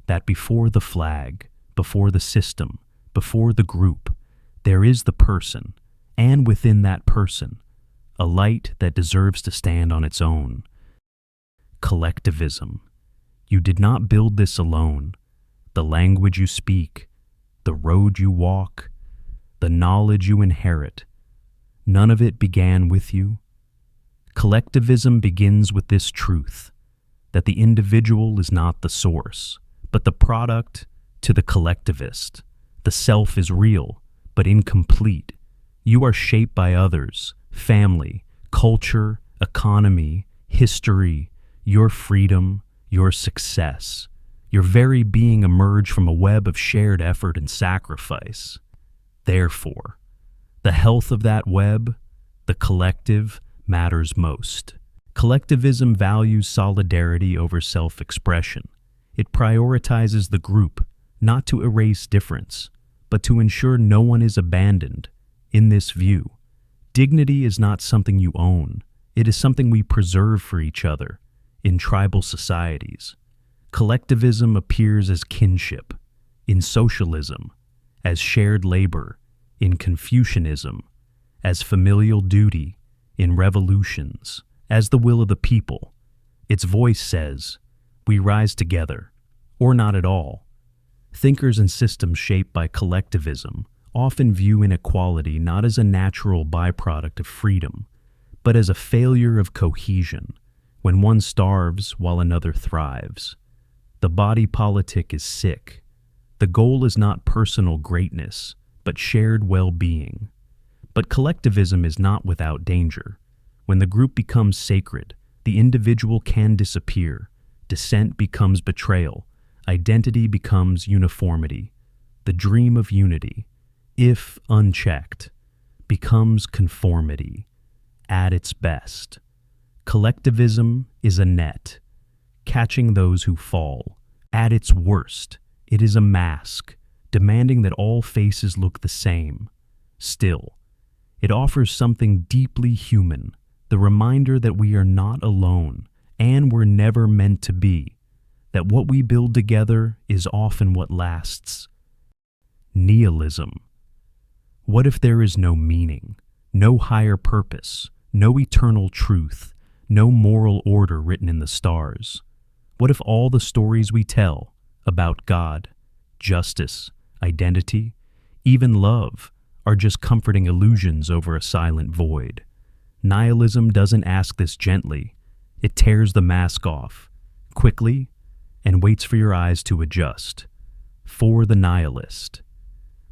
that before the flag, before the system, before the group, there is the person, and within that person, a light that deserves to stand on its own. Collectivism. You did not build this alone. The language you speak, the road you walk, the knowledge you inherit, none of it began with you. Collectivism begins with this truth, that the individual is not the source, but the product to the collectivist. The self is real, but incomplete. You are shaped by others, family, culture, economy, history, your freedom, your success. Your very being emerged from a web of shared effort and sacrifice. Therefore, the health of that web, the collective, matters most. Collectivism values solidarity over self-expression. It prioritizes the group, not to erase difference, but to ensure no one is abandoned. In this view, dignity is not something you own. It is something we preserve for each other in tribal societies. Collectivism appears as kinship, in socialism, as shared labor, in Confucianism, as familial duty in revolutions, as the will of the people. Its voice says, we rise together, or not at all. Thinkers and systems shaped by collectivism often view inequality not as a natural byproduct of freedom, but as a failure of cohesion, when one starves while another thrives. The body politic is sick. The goal is not personal greatness, but shared well-being. But collectivism is not without danger. When the group becomes sacred, the individual can disappear. Dissent becomes betrayal. Identity becomes uniformity. The dream of unity, if unchecked, becomes conformity at its best. Collectivism is a net, catching those who fall. At its worst, it is a mask, demanding that all faces look the same. Still, it offers something deeply human, the reminder that we are not alone, and we're never meant to be, that what we build together is often what lasts. Nihilism. What if there is no meaning, no higher purpose, no eternal truth, no moral order written in the stars? What if all the stories we tell about God, justice, identity, even love, are just comforting illusions over a silent void? Nihilism doesn't ask this gently. It tears the mask off, quickly, and waits for your eyes to adjust. For the nihilist,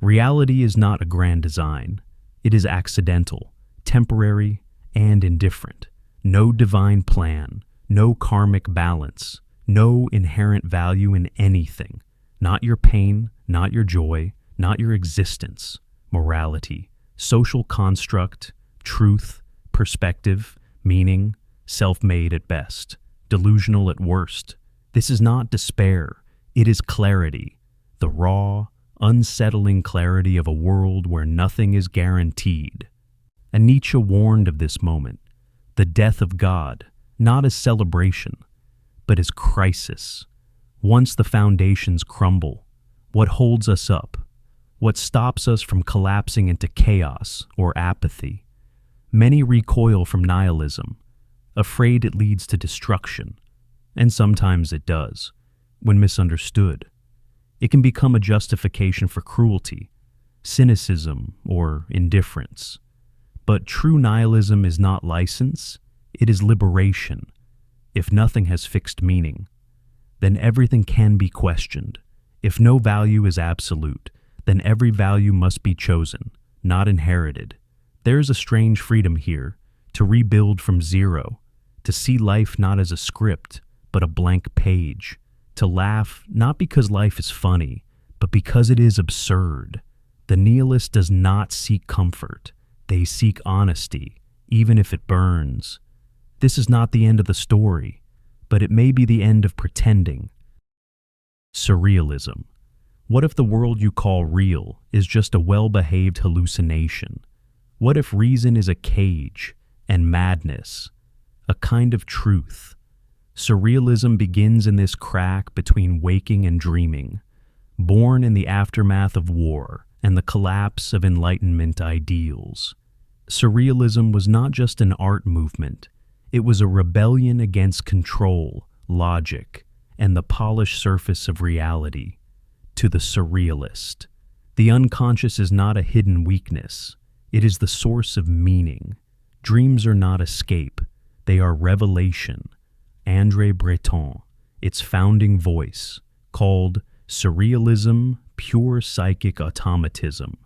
reality is not a grand design. It is accidental, temporary, and indifferent. No divine plan, no karmic balance, no inherent value in anything. Not your pain, not your joy, not your existence. Morality, social construct, truth, perspective, meaning, self-made at best, delusional at worst. This is not despair, it is clarity, the raw, unsettling clarity of a world where nothing is guaranteed. And Nietzsche warned of this moment, the death of God, not as celebration, but as crisis. Once the foundations crumble, what holds us up? What stops us from collapsing into chaos or apathy? Many recoil from nihilism, afraid it leads to destruction, and sometimes it does, when misunderstood. It can become a justification for cruelty, cynicism, or indifference. But true nihilism is not license, it is liberation. If nothing has fixed meaning, then everything can be questioned. If no value is absolute, then every value must be chosen, not inherited. There is a strange freedom here, to rebuild from zero, to see life not as a script, but a blank page, to laugh not because life is funny, but because it is absurd. The nihilist does not seek comfort. They seek honesty, even if it burns. This is not the end of the story, but it may be the end of pretending. Surrealism. What if the world you call real is just a well-behaved hallucination? What if reason is a cage and madness a kind of truth? Surrealism begins in this crack between waking and dreaming, born in the aftermath of war and the collapse of Enlightenment ideals. Surrealism was not just an art movement, it was a rebellion against control, logic, and the polished surface of reality. To the surrealist, the unconscious is not a hidden weakness, it is the source of meaning. Dreams are not escape, they are revelation. André Breton, its founding voice, called Surrealism pure psychic automatism,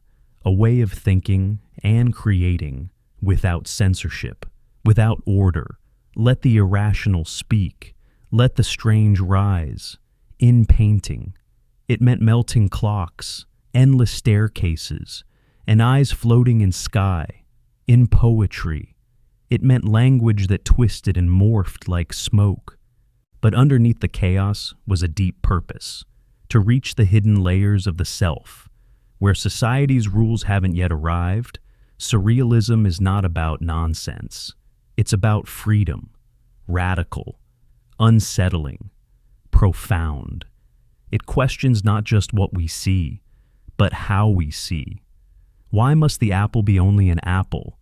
a way of thinking and creating without censorship, without order. Let the irrational speak, let the strange rise. In painting, it meant melting clocks, endless staircases, and eyes floating in sky. In poetry, it meant language that twisted and morphed like smoke. But underneath the chaos was a deep purpose, to reach the hidden layers of the self. Where society's rules haven't yet arrived, surrealism is not about nonsense. It's about freedom, radical, unsettling, profound. It questions not just what we see, but how we see. Why must the apple be only an apple?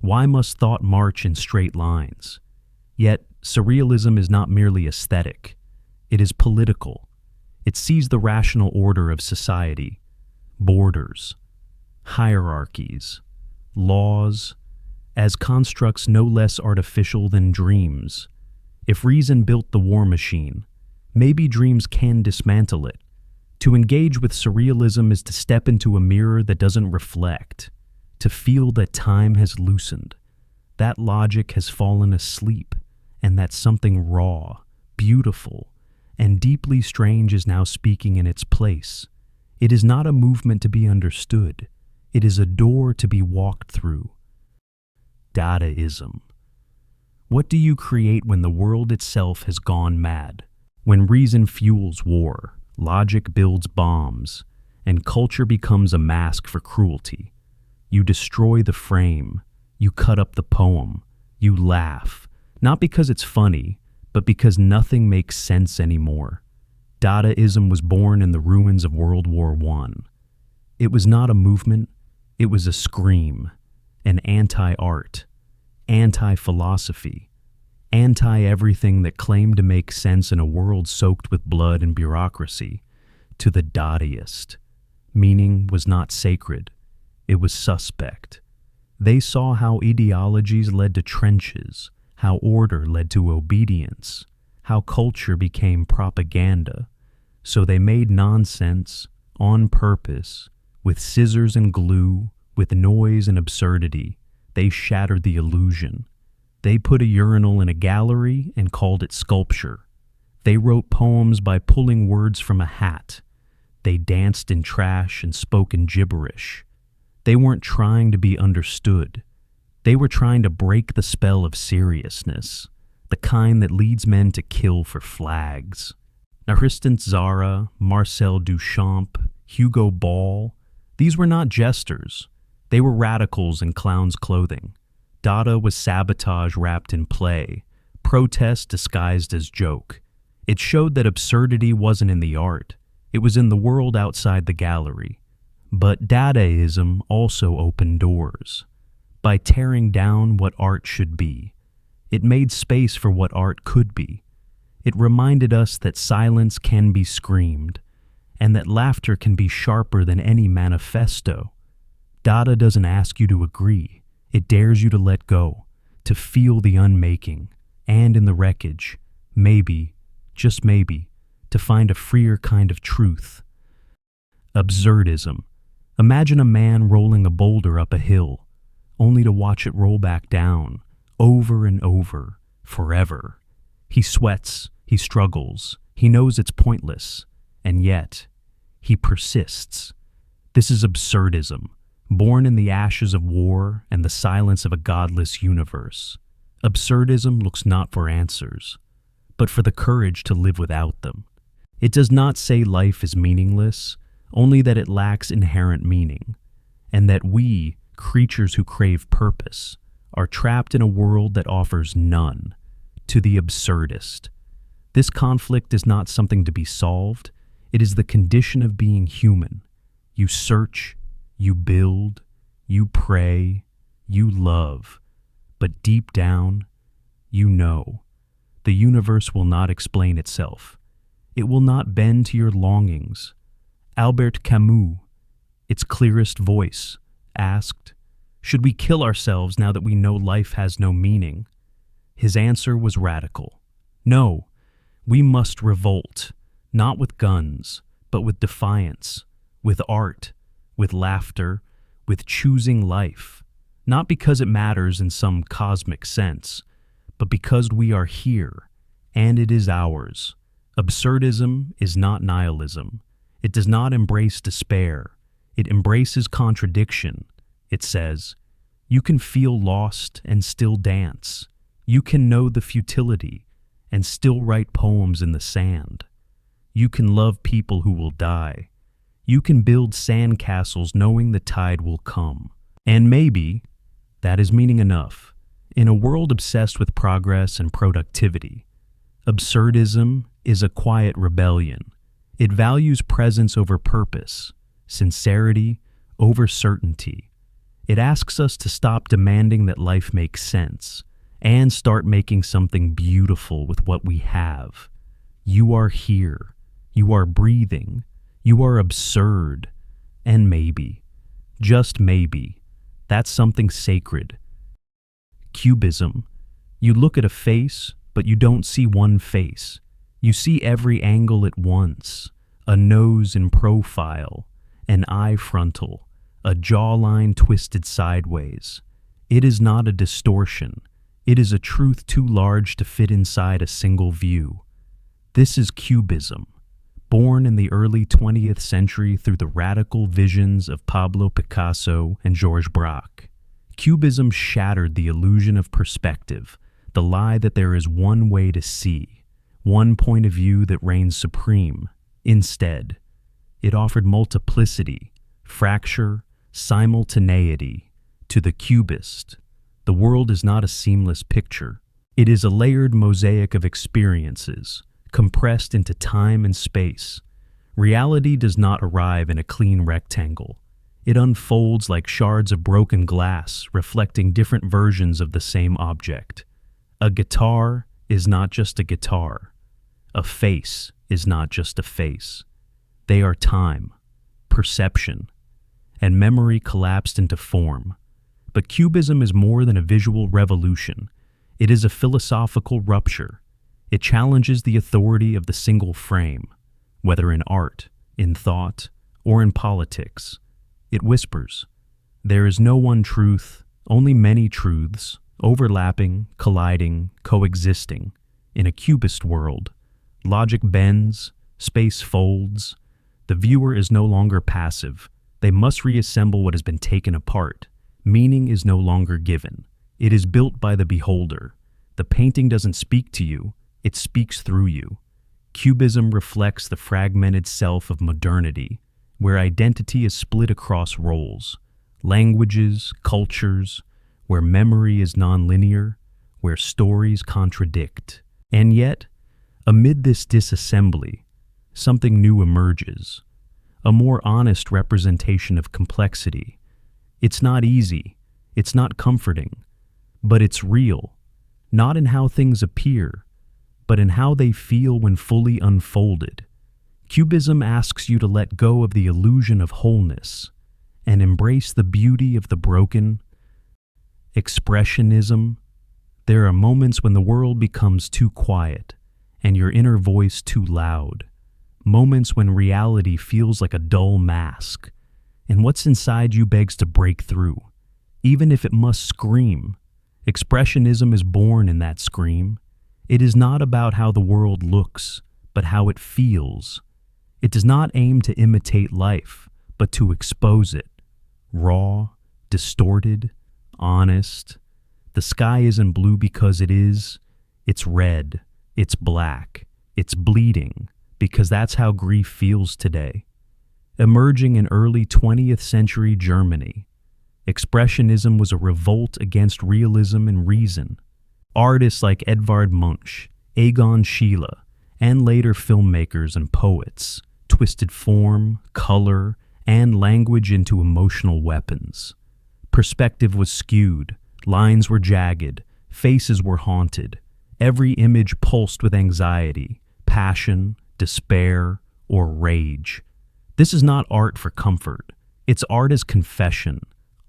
Why must thought march in straight lines? Yet, Surrealism is not merely aesthetic. It is political. It sees the rational order of society, borders, hierarchies, laws, as constructs no less artificial than dreams. If reason built the war machine, maybe dreams can dismantle it. To engage with Surrealism is to step into a mirror that doesn't reflect, to feel that time has loosened, that logic has fallen asleep, and that something raw, beautiful, and deeply strange is now speaking in its place. It is not a movement to be understood. It is a door to be walked through. Dadaism. What do you create when the world itself has gone mad? When reason fuels war, logic builds bombs, and culture becomes a mask for cruelty. You destroy the frame, you cut up the poem, you laugh, not because it's funny, but because nothing makes sense anymore. Dadaism was born in the ruins of World War I. It was not a movement, it was a scream, an anti-art, anti-philosophy, anti-everything that claimed to make sense in a world soaked with blood and bureaucracy. To the Dadaist, meaning was not sacred, it was suspect. They saw how ideologies led to trenches, how order led to obedience, how culture became propaganda. So they made nonsense, on purpose, with scissors and glue, with noise and absurdity. They shattered the illusion. They put a urinal in a gallery and called it sculpture. They wrote poems by pulling words from a hat. They danced in trash and spoke in gibberish. They weren't trying to be understood. They were trying to break the spell of seriousness, the kind that leads men to kill for flags. Narcissus Zara, Marcel Duchamp, Hugo Ball, these were not jesters. They were radicals in clown's clothing. Dada was sabotage wrapped in play, protest disguised as joke. It showed that absurdity wasn't in the art. It was in the world outside the gallery. But Dadaism also opened doors. By tearing down what art should be, it made space for what art could be. It reminded us that silence can be screamed, and that laughter can be sharper than any manifesto. Dada doesn't ask you to agree. It dares you to let go, to feel the unmaking, and in the wreckage, maybe, just maybe, to find a freer kind of truth. Absurdism. Imagine a man rolling a boulder up a hill, only to watch it roll back down, over and over, forever. He sweats, he struggles, he knows it's pointless, and yet, he persists. This is absurdism, born in the ashes of war and the silence of a godless universe. Absurdism looks not for answers, but for the courage to live without them. It does not say life is meaningless, only that it lacks inherent meaning, and that we, creatures who crave purpose, are trapped in a world that offers none, to the absurdist. This conflict is not something to be solved, it is the condition of being human. You search, you build, you pray, you love, but deep down, you know. The universe will not explain itself. It will not bend to your longings. Albert Camus, its clearest voice, asked, "Should we kill ourselves now that we know life has no meaning?" His answer was radical. No, we must revolt, not with guns, but with defiance, with art, with laughter, with choosing life, not because it matters in some cosmic sense, but because we are here, and it is ours. Absurdism is not nihilism. It does not embrace despair. It embraces contradiction. It says, you can feel lost and still dance. You can know the futility and still write poems in the sand. You can love people who will die. You can build sandcastles knowing the tide will come. And maybe that is meaning enough. In a world obsessed with progress and productivity, absurdism is a quiet rebellion. It values presence over purpose, sincerity over certainty, It asks us to stop demanding that life makes sense and start making something beautiful with what we have. You are here. You are breathing. You are absurd. And maybe, just maybe, that's something sacred. Cubism. You look at a face, but you don't see one face. You see every angle at once. A nose in profile, an eye frontal, a jawline twisted sideways. It is not a distortion. It is a truth too large to fit inside a single view. This is Cubism, born in the early 20th century through the radical visions of Pablo Picasso and Georges Braque. Cubism shattered the illusion of perspective, the lie that there is one way to see, one point of view that reigns supreme. Instead, it offered multiplicity, fracture, simultaneity. To the cubist, the world is not a seamless picture. It is a layered mosaic of experiences, compressed into time and space. Reality does not arrive in a clean rectangle. It unfolds like shards of broken glass, reflecting different versions of the same object. A guitar is not just a guitar. A face is not just a face. They are time, perception, and memory collapsed into form. But Cubism is more than a visual revolution. It is a philosophical rupture. It challenges the authority of the single frame, whether in art, in thought, or in politics. It whispers, there is no one truth, only many truths, overlapping, colliding, coexisting. In a cubist world, logic bends, space folds. The viewer is no longer passive. They must reassemble what has been taken apart. Meaning is no longer given. It is built by the beholder. The painting doesn't speak to you, it speaks through you. Cubism reflects the fragmented self of modernity, where identity is split across roles, languages, cultures, where memory is nonlinear, where stories contradict. And yet, amid this disassembly, something new emerges, a more honest representation of complexity. It's not easy, it's not comforting, but it's real, not in how things appear, but in how they feel when fully unfolded. Cubism asks you to let go of the illusion of wholeness and embrace the beauty of the broken. Expressionism. There are moments when the world becomes too quiet and your inner voice too loud. Moments when reality feels like a dull mask, and what's inside you begs to break through, even if it must scream. Expressionism is born in that scream. It is not about how the world looks, but how it feels. It does not aim to imitate life, but to expose it. Raw, distorted, honest. The sky isn't blue because it is. It's red. It's black. It's bleeding, because that's how grief feels today. Emerging in early 20th century Germany, Expressionism was a revolt against realism and reason. Artists like Edvard Munch, Egon Schiele, and later filmmakers and poets twisted form, color, and language into emotional weapons. Perspective was skewed, lines were jagged, faces were haunted. Every image pulsed with anxiety, passion, despair, or rage. This is not art for comfort. It's art as confession,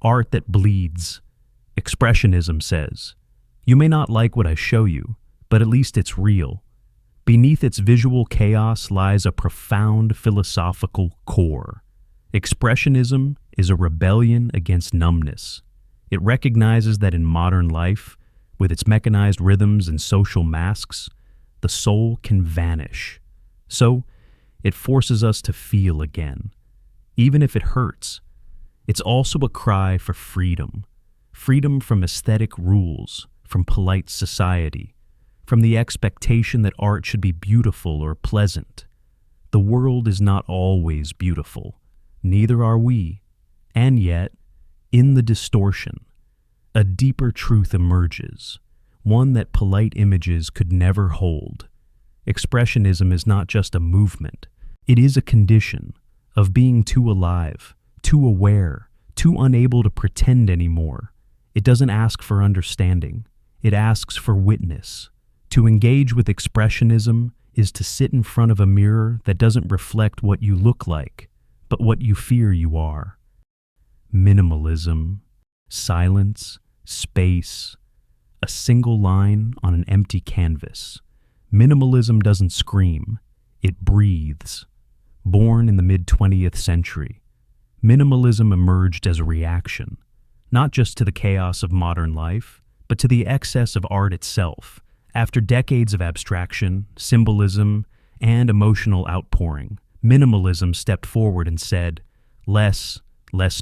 art that bleeds. Expressionism says, "You may not like what I show you, but at least it's real." Beneath its visual chaos lies a profound philosophical core. Expressionism is a rebellion against numbness. It recognizes that in modern life, with its mechanized rhythms and social masks, the soul can vanish. So, it forces us to feel again, even if it hurts. It's also a cry for freedom. Freedom from aesthetic rules, from polite society, from the expectation that art should be beautiful or pleasant. The world is not always beautiful, neither are we. And yet, in the distortion, a deeper truth emerges, one that polite images could never hold. Expressionism is not just a movement, it is a condition of being too alive, too aware, too unable to pretend anymore. It doesn't ask for understanding. It asks for witness. To engage with expressionism is to sit in front of a mirror that doesn't reflect what you look like, but what you fear you are. Minimalism, silence, space, a single line on an empty canvas. Minimalism doesn't scream, it breathes. Born in the mid-20th century, minimalism emerged as a reaction, not just to the chaos of modern life, but to the excess of art itself. After decades of abstraction, symbolism, and emotional outpouring, minimalism stepped forward and said, less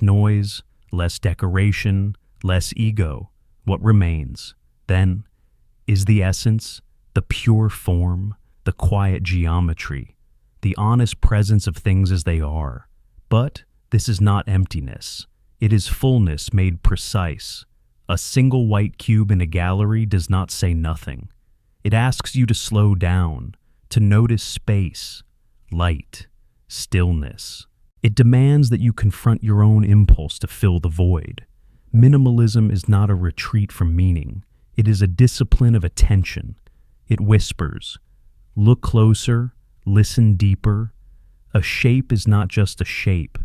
noise, less decoration, less ego. What remains, then, is the essence, the pure form, the quiet geometry, the honest presence of things as they are. But this is not emptiness. It is fullness made precise. A single white cube in a gallery does not say nothing. It asks you to slow down, to notice space, light, stillness. It demands that you confront your own impulse to fill the void. Minimalism is not a retreat from meaning. It is a discipline of attention. It whispers, look closer, listen deeper. A shape is not just a shape.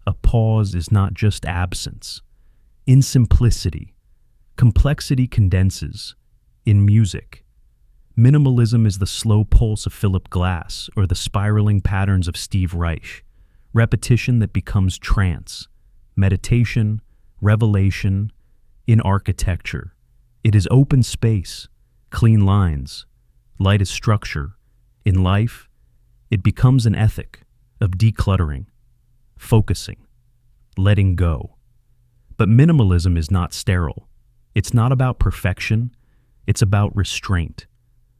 A pause is not just absence. In simplicity, complexity condenses. In music, minimalism is the slow pulse of Philip Glass or the spiraling patterns of Steve Reich. Repetition that becomes trance. Meditation, revelation. In architecture, it is open space, clean lines, light as structure. In life, it becomes an ethic of decluttering, focusing, letting go. But minimalism is not sterile. It's not about perfection. It's about restraint,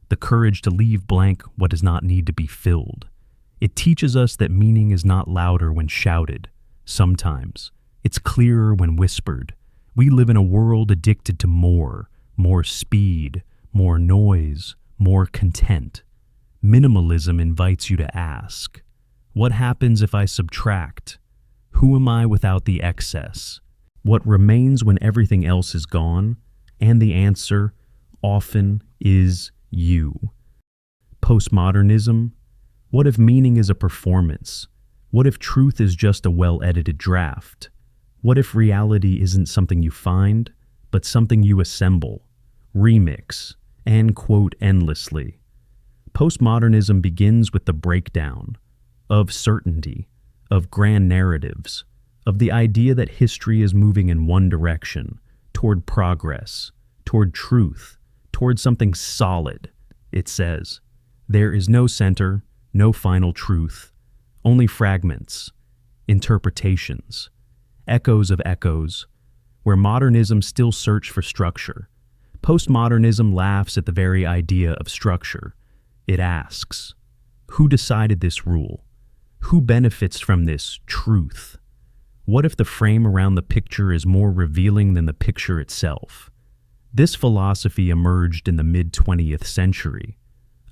the courage to leave blank what does not need to be filled. It teaches us that meaning is not louder when shouted. Sometimes it's clearer when whispered. We live in a world addicted to more speed, more noise, more content. Minimalism invites you to ask, what happens if I subtract? Who am I without the excess? What remains when everything else is gone? And the answer often is you. Postmodernism. What if meaning is a performance? What if truth is just a well-edited draft? What if reality isn't something you find, but something you assemble, remix, and quote endlessly? Postmodernism begins with the breakdown of certainty, of grand narratives, of the idea that history is moving in one direction, toward progress, toward truth, toward something solid. It says, there is no center, no final truth, only fragments, interpretations, echoes of echoes, where modernism still search for structure. Postmodernism laughs at the very idea of structure. It asks, who decided this rule? Who benefits from this truth? What if the frame around the picture is more revealing than the picture itself? This philosophy emerged in the mid-20th century,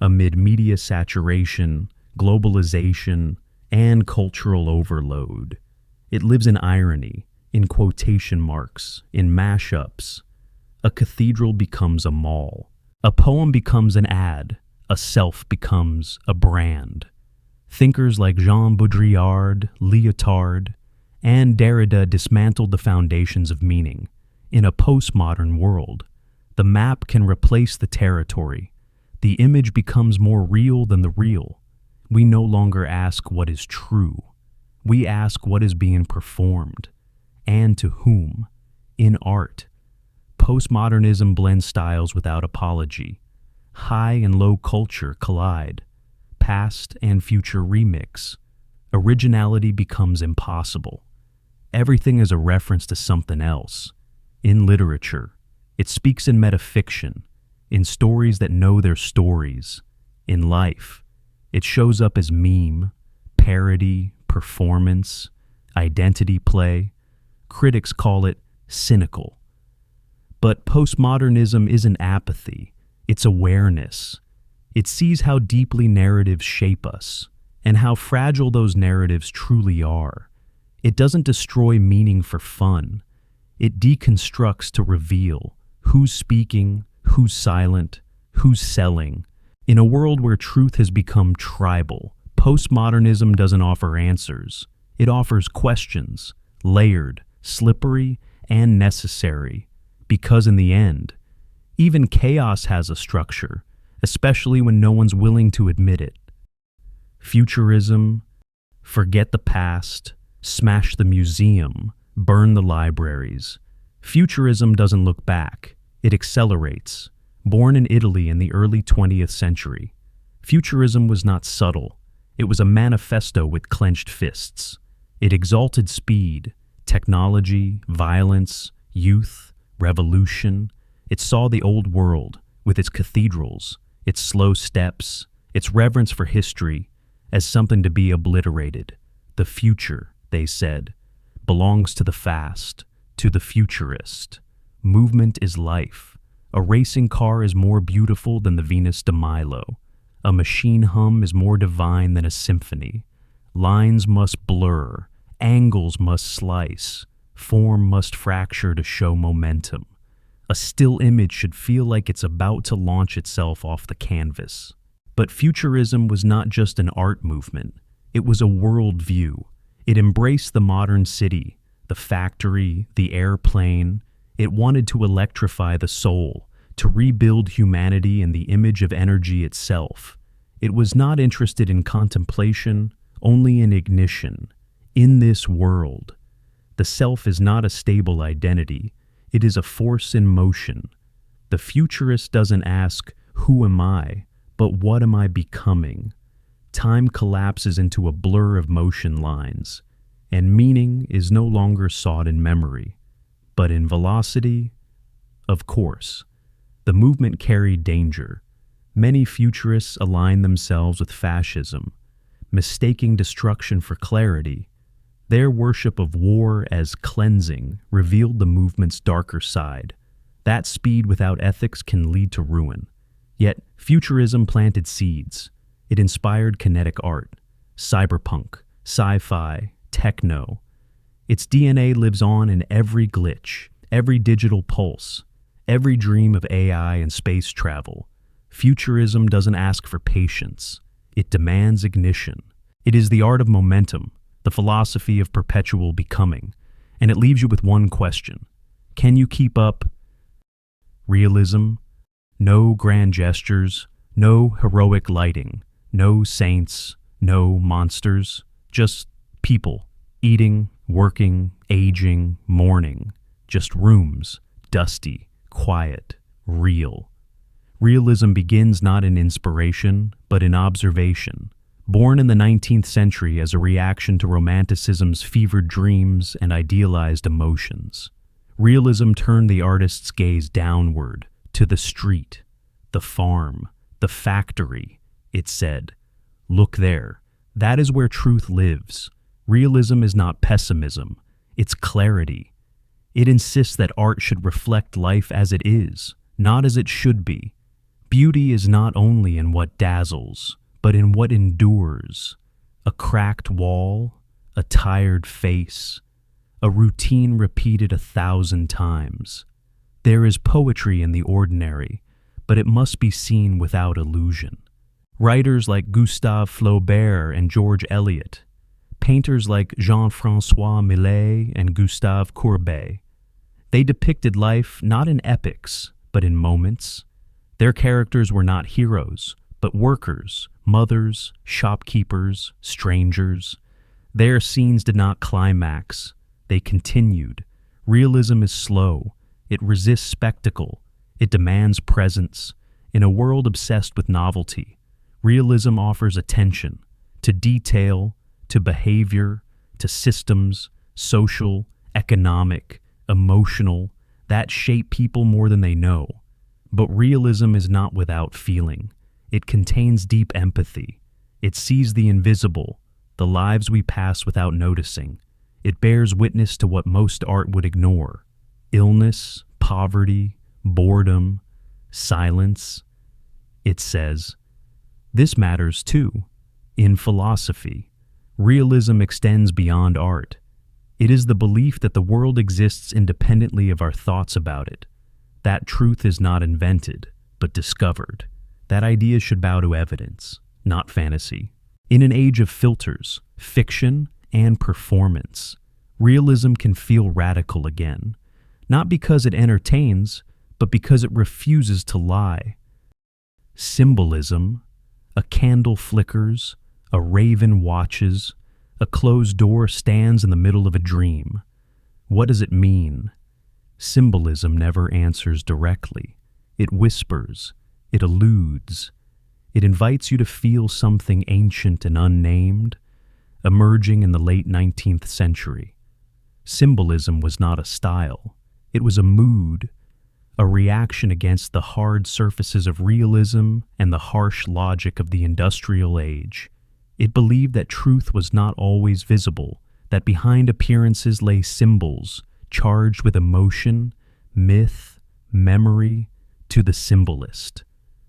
amid media saturation, globalization, and cultural overload. It lives in irony, in quotation marks, in mashups. A cathedral becomes a mall. A poem becomes an ad. A self becomes a brand. Thinkers like Jean Baudrillard, Lyotard, and Derrida dismantled the foundations of meaning. In a postmodern world, the map can replace the territory. The image becomes more real than the real. We no longer ask what is true. We ask what is being performed, and to whom. In art, postmodernism blends styles without apology. High and low culture collide. Past and future remix. Originality becomes impossible. Everything is a reference to something else. In literature, it speaks in metafiction, in stories that know their stories. In life, it shows up as meme, parody, performance, identity play. Critics call it cynical. But postmodernism isn't apathy, it's awareness. It sees how deeply narratives shape us, and how fragile those narratives truly are. It doesn't destroy meaning for fun. It deconstructs to reveal who's speaking, who's silent, who's selling. In a world where truth has become tribal, postmodernism doesn't offer answers. It offers questions, layered, slippery, and necessary. Because in the end, even chaos has a structure, especially when no one's willing to admit it. Futurism, forget the past, smash the museum, burn the libraries. Futurism doesn't look back, it accelerates. Born in Italy in the early 20th century, Futurism was not subtle. It was a manifesto with clenched fists. It exalted speed, technology, violence, youth, revolution. It saw the old world, with its cathedrals, its slow steps, its reverence for history, as something to be obliterated. The future, they said, belongs to the fast, to the futurist. Movement is life. A racing car is more beautiful than the Venus de Milo. A machine hum is more divine than a symphony. Lines must blur, angles must slice, form must fracture to show momentum. A still image should feel like it's about to launch itself off the canvas. But Futurism was not just an art movement. It was a worldview. It embraced the modern city, the factory, the airplane. It wanted to electrify the soul, to rebuild humanity in the image of energy itself. It was not interested in contemplation, only in ignition. In this world, the self is not a stable identity. It is a force in motion. The futurist doesn't ask, "Who am I?" but "What am I becoming?" Time collapses into a blur of motion lines, and meaning is no longer sought in memory, but in velocity. Of course, the movement carried danger. Many futurists align themselves with fascism, mistaking destruction for clarity. Their worship of war as cleansing revealed the movement's darker side. That speed without ethics can lead to ruin. Yet, Futurism planted seeds. It inspired kinetic art, cyberpunk, sci-fi, techno. Its DNA lives on in every glitch, every digital pulse, every dream of AI and space travel. Futurism doesn't ask for patience. It demands ignition. It is the art of momentum, the philosophy of perpetual becoming, and it leaves you with one question. Can you keep up? Realism? No grand gestures, no heroic lighting, no saints, no monsters, just people, eating, working, aging, mourning, just rooms, dusty, quiet, real. Realism begins not in inspiration, but in observation. Born in the 19th century as a reaction to Romanticism's fevered dreams and idealized emotions, realism turned the artist's gaze downward, to the street, the farm, the factory. It said, "Look there. That is where truth lives." Realism is not pessimism, it's clarity. It insists that art should reflect life as it is, not as it should be. Beauty is not only in what dazzles, but in what endures. A cracked wall, a tired face, a routine repeated 1,000 times. There is poetry in the ordinary, but it must be seen without illusion. Writers like Gustave Flaubert and George Eliot, painters like Jean-François Millet and Gustave Courbet, they depicted life not in epics, but in moments. Their characters were not heroes, but workers, mothers, shopkeepers, strangers. Their scenes did not climax, they continued. Realism is slow. It resists spectacle. It demands presence. In a world obsessed with novelty, realism offers attention to detail, to behavior, to systems, social, economic, emotional, that shape people more than they know. But realism is not without feeling. It contains deep empathy. It sees the invisible, the lives we pass without noticing. It bears witness to what most art would ignore: illness, poverty, boredom, silence. It says, this matters too. In philosophy, realism extends beyond art. It is the belief that the world exists independently of our thoughts about it. That truth is not invented, but discovered. That idea should bow to evidence, not fantasy. In an age of filters, fiction, and performance, realism can feel radical again, not because it entertains, but because it refuses to lie. Symbolism, a candle flickers, a raven watches, a closed door stands in the middle of a dream. What does it mean? Symbolism never answers directly. It whispers, it alludes. It invites you to feel something ancient and unnamed, emerging in the late 19th century. Symbolism was not a style. It was a mood, a reaction against the hard surfaces of realism and the harsh logic of the industrial age. It believed that truth was not always visible, that behind appearances lay symbols charged with emotion, myth, memory. To the symbolist,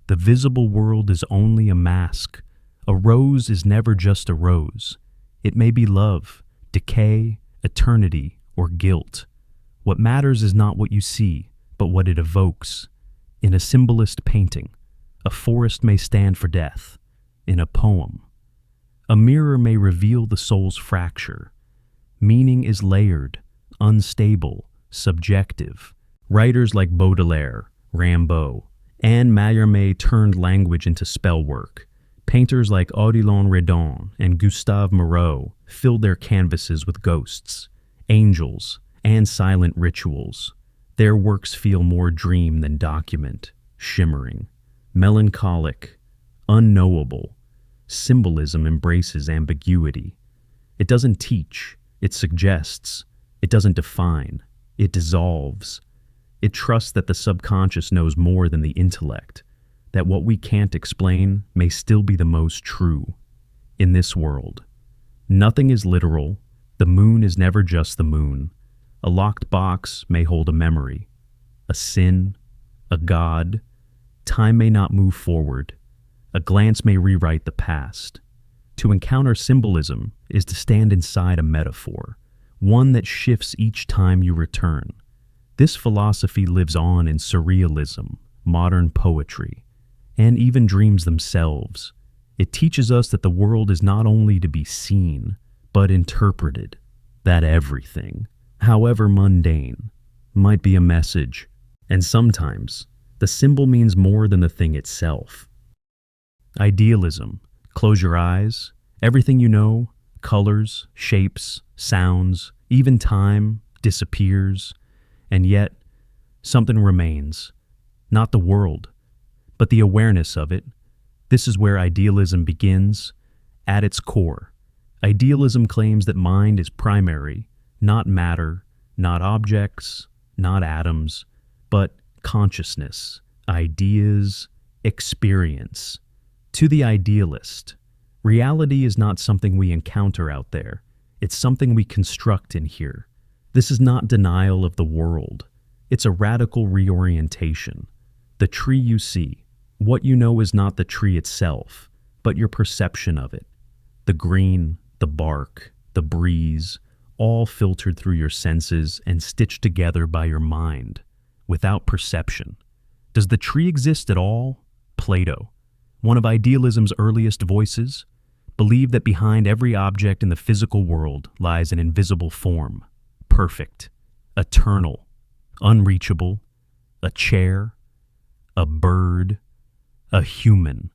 the visible world is only a mask. A rose is never just a rose. It may be love, decay, eternity, or guilt. What matters is not what you see, but what it evokes. In a symbolist painting, a forest may stand for death. In a poem, a mirror may reveal the soul's fracture. Meaning is layered, unstable, subjective. Writers like Baudelaire, Rimbaud, and Mallarmé turned language into spell work. Painters like Odilon Redon and Gustave Moreau filled their canvases with ghosts, angels, and silent rituals. Their works feel more dream than document, shimmering, melancholic, unknowable. Symbolism embraces ambiguity. It doesn't teach, it suggests. It doesn't define, it dissolves. It trusts that the subconscious knows more than the intellect, that what we can't explain may still be the most true in this world. Nothing is literal. The moon is never just the moon. A locked box may hold a memory, a sin, a god. Time may not move forward. A glance may rewrite the past. To encounter symbolism is to stand inside a metaphor, one that shifts each time you return. This philosophy lives on in Surrealism, modern poetry, and even dreams themselves. It teaches us that the world is not only to be seen, but interpreted, that everything, however mundane, might be a message, and sometimes the symbol means more than the thing itself. Idealism, close your eyes, everything you know, colors, shapes, sounds, even time, disappears. And yet, something remains. Not the world, but the awareness of it. This is where idealism begins. At its core, idealism claims that mind is primary, not matter, not objects, not atoms, but consciousness, ideas, experience. To the idealist, reality is not something we encounter out there. It's something we construct in here. This is not denial of the world. It's a radical reorientation. The tree you see, what you know is not the tree itself, but your perception of it. The green, the bark, the breeze, all filtered through your senses and stitched together by your mind, without perception. Does the tree exist at all? Plato, one of idealism's earliest voices, believed that behind every object in the physical world lies an invisible form. Perfect, eternal, unreachable, a chair, a bird, a human.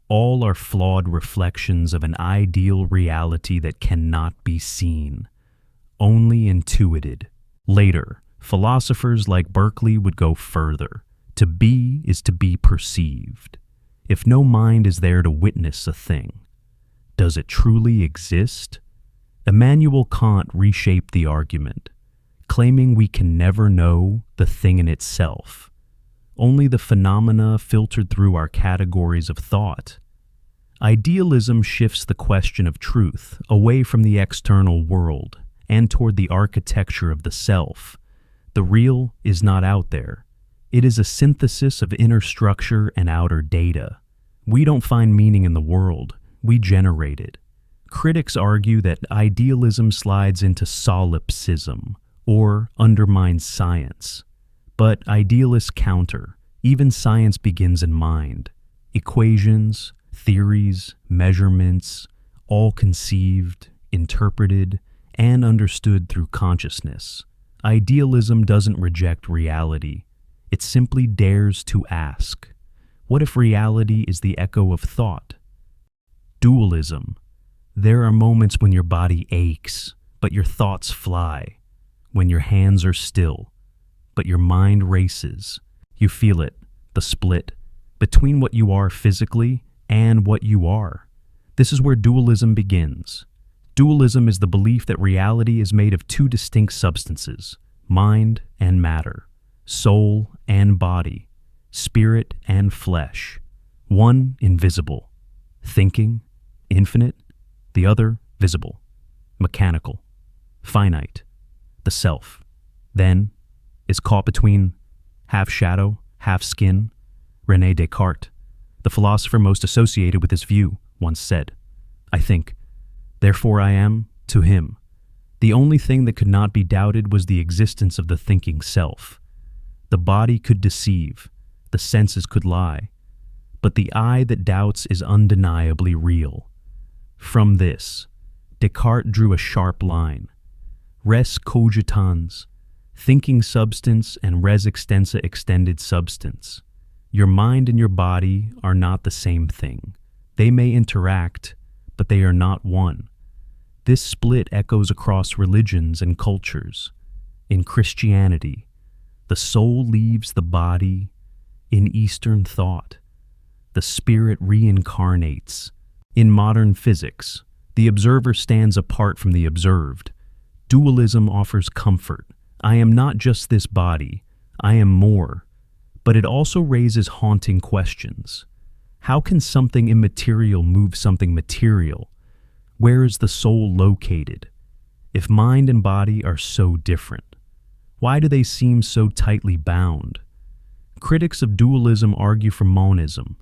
All are flawed reflections of an ideal reality that cannot be seen, only intuited. Later, philosophers like Berkeley would go further. To be is to be perceived. If no mind is there to witness a thing, does it truly exist? Immanuel Kant reshaped the argument, claiming we can never know the thing in itself, only the phenomena filtered through our categories of thought. Idealism shifts the question of truth away from the external world and toward the architecture of the self. The real is not out there. It is a synthesis of inner structure and outer data. We don't find meaning in the world, we generate it. Critics argue that idealism slides into solipsism, or undermines science. But idealists counter, even science begins in mind. Equations, theories, measurements, all conceived, interpreted, and understood through consciousness. Idealism doesn't reject reality. It simply dares to ask, what if reality is the echo of thought? Dualism. There are moments when your body aches, but your thoughts fly. When your hands are still, but your mind races. You feel it, the split, between what you are physically and what you are. This is where dualism begins. Dualism is the belief that reality is made of two distinct substances, mind and matter, soul and body, spirit and flesh. One invisible, thinking, infinite, the other visible, mechanical, finite, the self. Then is caught between half shadow, half skin. René Descartes, the philosopher most associated with this view, once said, I think, therefore I am, to him. The only thing that could not be doubted was the existence of the thinking self. The body could deceive, the senses could lie, but the eye that doubts is undeniably real. From this, Descartes drew a sharp line. Res cogitans, thinking substance, and res extensa extended substance. Your mind and your body are not the same thing. They may interact, but they are not one. This split echoes across religions and cultures. In Christianity, the soul leaves the body. In Eastern thought, the spirit reincarnates. In modern physics, the observer stands apart from the observed. Dualism offers comfort. I am not just this body, I am more. But it also raises haunting questions. How can something immaterial move something material? Where is the soul located? If mind and body are so different, why do they seem so tightly bound? Critics of dualism argue for monism,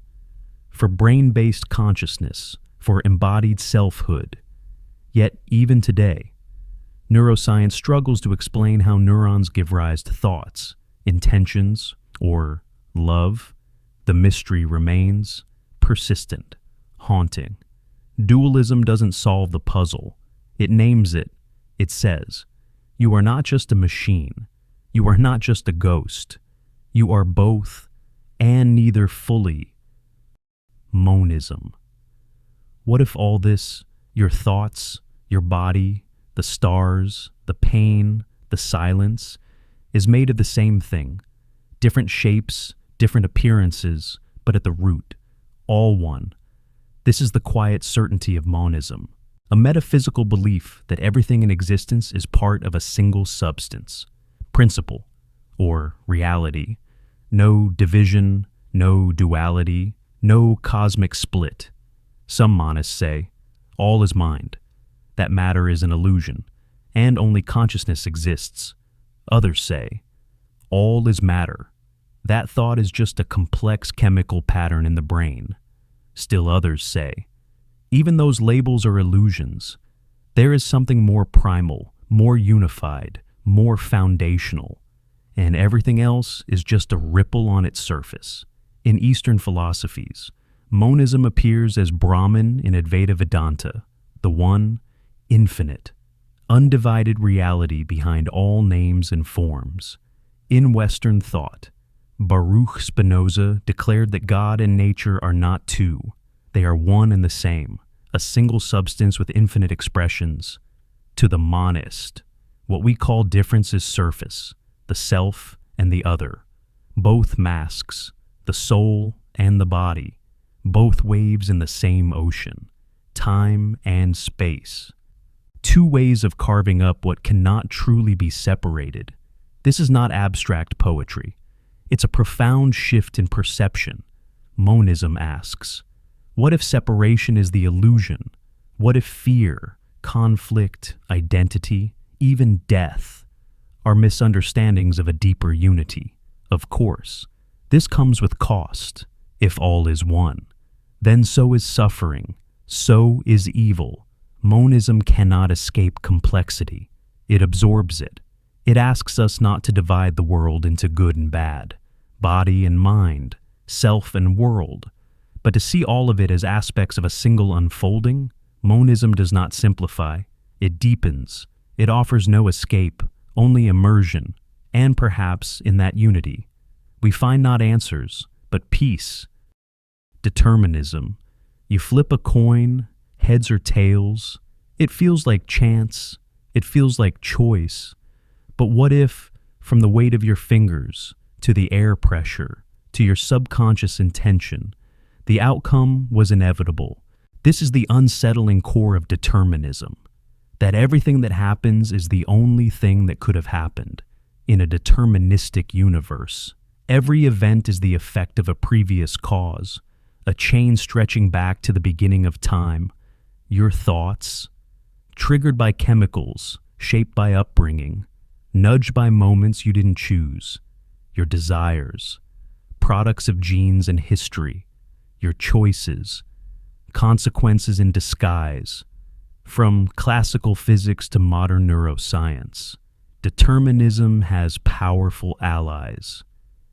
for brain-based consciousness, for embodied selfhood. Yet, even today, neuroscience struggles to explain how neurons give rise to thoughts, intentions, or love. The mystery remains persistent, haunting. Dualism doesn't solve the puzzle. It names it. It says, you are not just a machine. You are not just a ghost. You are both, and neither fully. Monism. What if all this, your thoughts, your body, the stars, the pain, the silence, is made of the same thing? Different shapes, different appearances, but at the root, all one. This is the quiet certainty of monism, a metaphysical belief that everything in existence is part of a single substance, principle, or reality. No division, no duality, no cosmic split. Some monists say, all is mind, that matter is an illusion, and only consciousness exists. Others say, all is matter, that thought is just a complex chemical pattern in the brain. Still others say, even those labels are illusions. There is something more primal, more unified, more foundational, and everything else is just a ripple on its surface. In Eastern philosophies, monism appears as Brahman in Advaita Vedanta, the one, infinite, undivided reality behind all names and forms. In Western thought, Baruch Spinoza declared that God and nature are not two, they are one and the same, a single substance with infinite expressions. To the monist, what we call difference is surface, the self and the other, both masks, the soul and the body, both waves in the same ocean, time and space. Two ways of carving up what cannot truly be separated. This is not abstract poetry. It's a profound shift in perception. Monism asks, what if separation is the illusion? What if fear, conflict, identity, even death are misunderstandings of a deeper unity? Of course, this comes with cost. If all is one, then so is suffering, so is evil. Monism cannot escape complexity. It absorbs it. It asks us not to divide the world into good and bad, body and mind, self and world, but to see all of it as aspects of a single unfolding. Monism does not simplify. It deepens. It offers no escape, only immersion, and perhaps in that unity, we find not answers, but peace. Determinism. You flip a coin, heads or tails. It feels like chance. It feels like choice. But what if, from the weight of your fingers, to the air pressure, to your subconscious intention, the outcome was inevitable? This is the unsettling core of determinism, that everything that happens is the only thing that could have happened in a deterministic universe. Every event is the effect of a previous cause, a chain stretching back to the beginning of time. Your thoughts, triggered by chemicals, shaped by upbringing, nudged by moments you didn't choose. Your desires, products of genes and history. Your choices, consequences in disguise. From classical physics to modern neuroscience, determinism has powerful allies.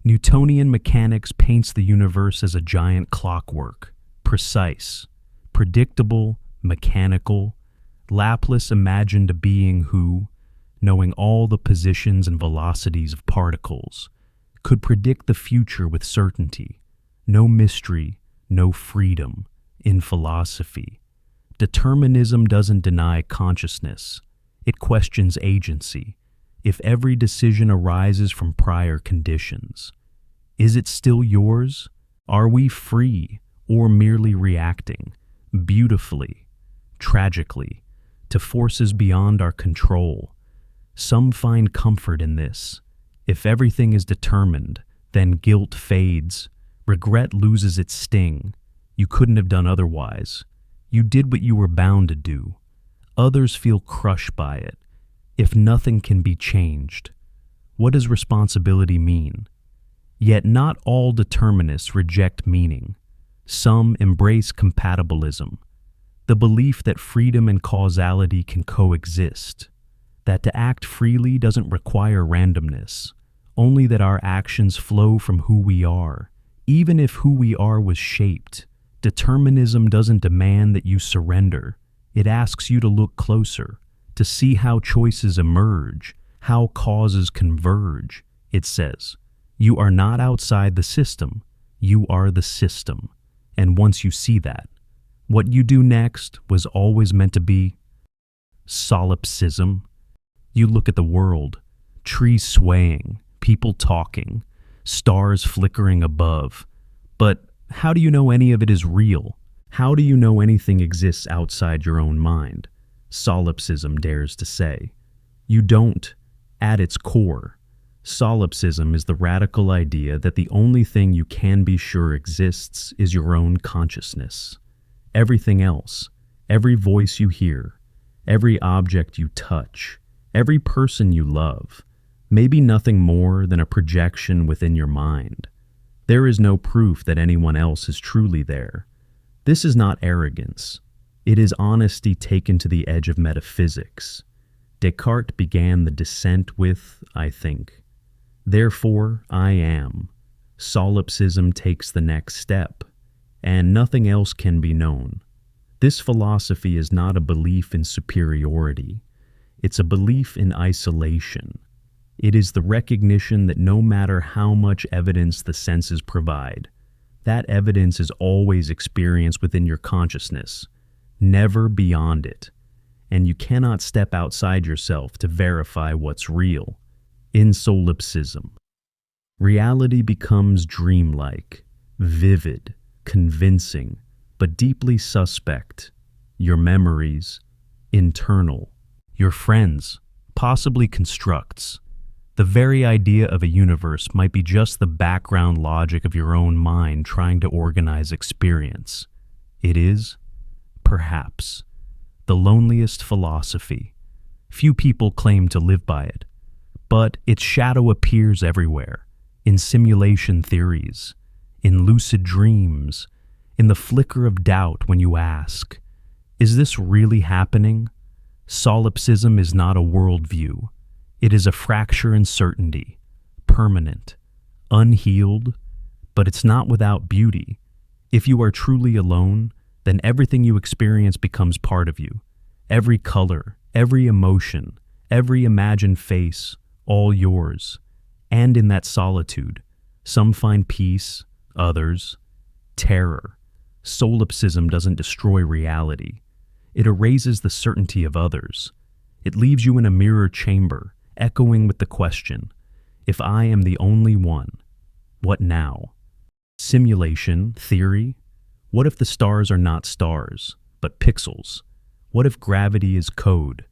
Newtonian mechanics paints the universe as a giant clockwork, precise, predictable, mechanical. Laplace imagined a being who, knowing all the positions and velocities of particles, could predict the future with certainty. No mystery, no freedom in philosophy. Determinism doesn't deny consciousness. It questions agency. If every decision arises from prior conditions, is it still yours? Are we free or merely reacting, beautifully, tragically, to forces beyond our control? Some find comfort in this. If everything is determined, then guilt fades, regret loses its sting. You couldn't have done otherwise. You did what you were bound to do. Others feel crushed by it. If nothing can be changed, what does responsibility mean? Yet not all determinists reject meaning. Some embrace compatibilism, the belief that freedom and causality can coexist, that to act freely doesn't require randomness, only that our actions flow from who we are, even if who we are was shaped. Determinism doesn't demand that you surrender. It asks you to look closer, to see how choices emerge, how causes converge. It says, you are not outside the system, you are the system. And once you see that, what you do next was always meant to be solipsism. You look at the world, trees swaying, people talking, stars flickering above. But how do you know any of it is real? How do you know anything exists outside your own mind? Solipsism dares to say. You don't, at its core. Solipsism is the radical idea that the only thing you can be sure exists is your own consciousness. Everything else, every voice you hear, every object you touch, every person you love, may be nothing more than a projection within your mind. There is no proof that anyone else is truly there. This is not arrogance. It is honesty taken to the edge of metaphysics. Descartes began the descent with, I think. Therefore, I am. Solipsism takes the next step, and nothing else can be known. This philosophy is not a belief in superiority. It's a belief in isolation. It is the recognition that no matter how much evidence the senses provide, that evidence is always experienced within your consciousness, never beyond it, and you cannot step outside yourself to verify what's real. In solipsism, reality becomes dreamlike, vivid, convincing, but deeply suspect. Your memories, internal. Your friends, possibly constructs. The very idea of a universe might be just the background logic of your own mind trying to organize experience. It is, perhaps, the loneliest philosophy. Few people claim to live by it, but its shadow appears everywhere, in simulation theories, in lucid dreams, in the flicker of doubt when you ask, Is this really happening? Solipsism is not a worldview. It is a fracture in certainty, permanent, unhealed, but it's not without beauty. If you are truly alone, then everything you experience becomes part of you. Every color, every emotion, every imagined face, all yours. And in that solitude, some find peace, others, terror. Solipsism doesn't destroy reality. It erases the certainty of others. It leaves you in a mirror chamber, echoing with the question, if I am the only one, what now? Simulation, theory? What if the stars are not stars, but pixels? What if gravity is code?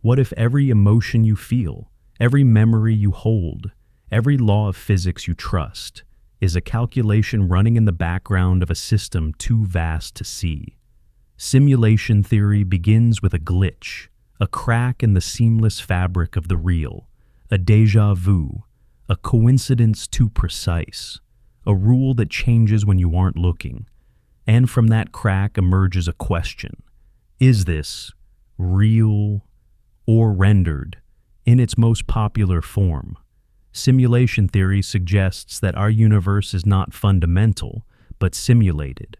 What if every emotion you feel, every memory you hold, every law of physics you trust, is a calculation running in the background of a system too vast to see? Simulation theory begins with a glitch, a crack in the seamless fabric of the real, a déjà vu, a coincidence too precise, a rule that changes when you aren't looking. And from that crack emerges a question. Is this real or rendered in its most popular form? Simulation theory suggests that our universe is not fundamental, but simulated,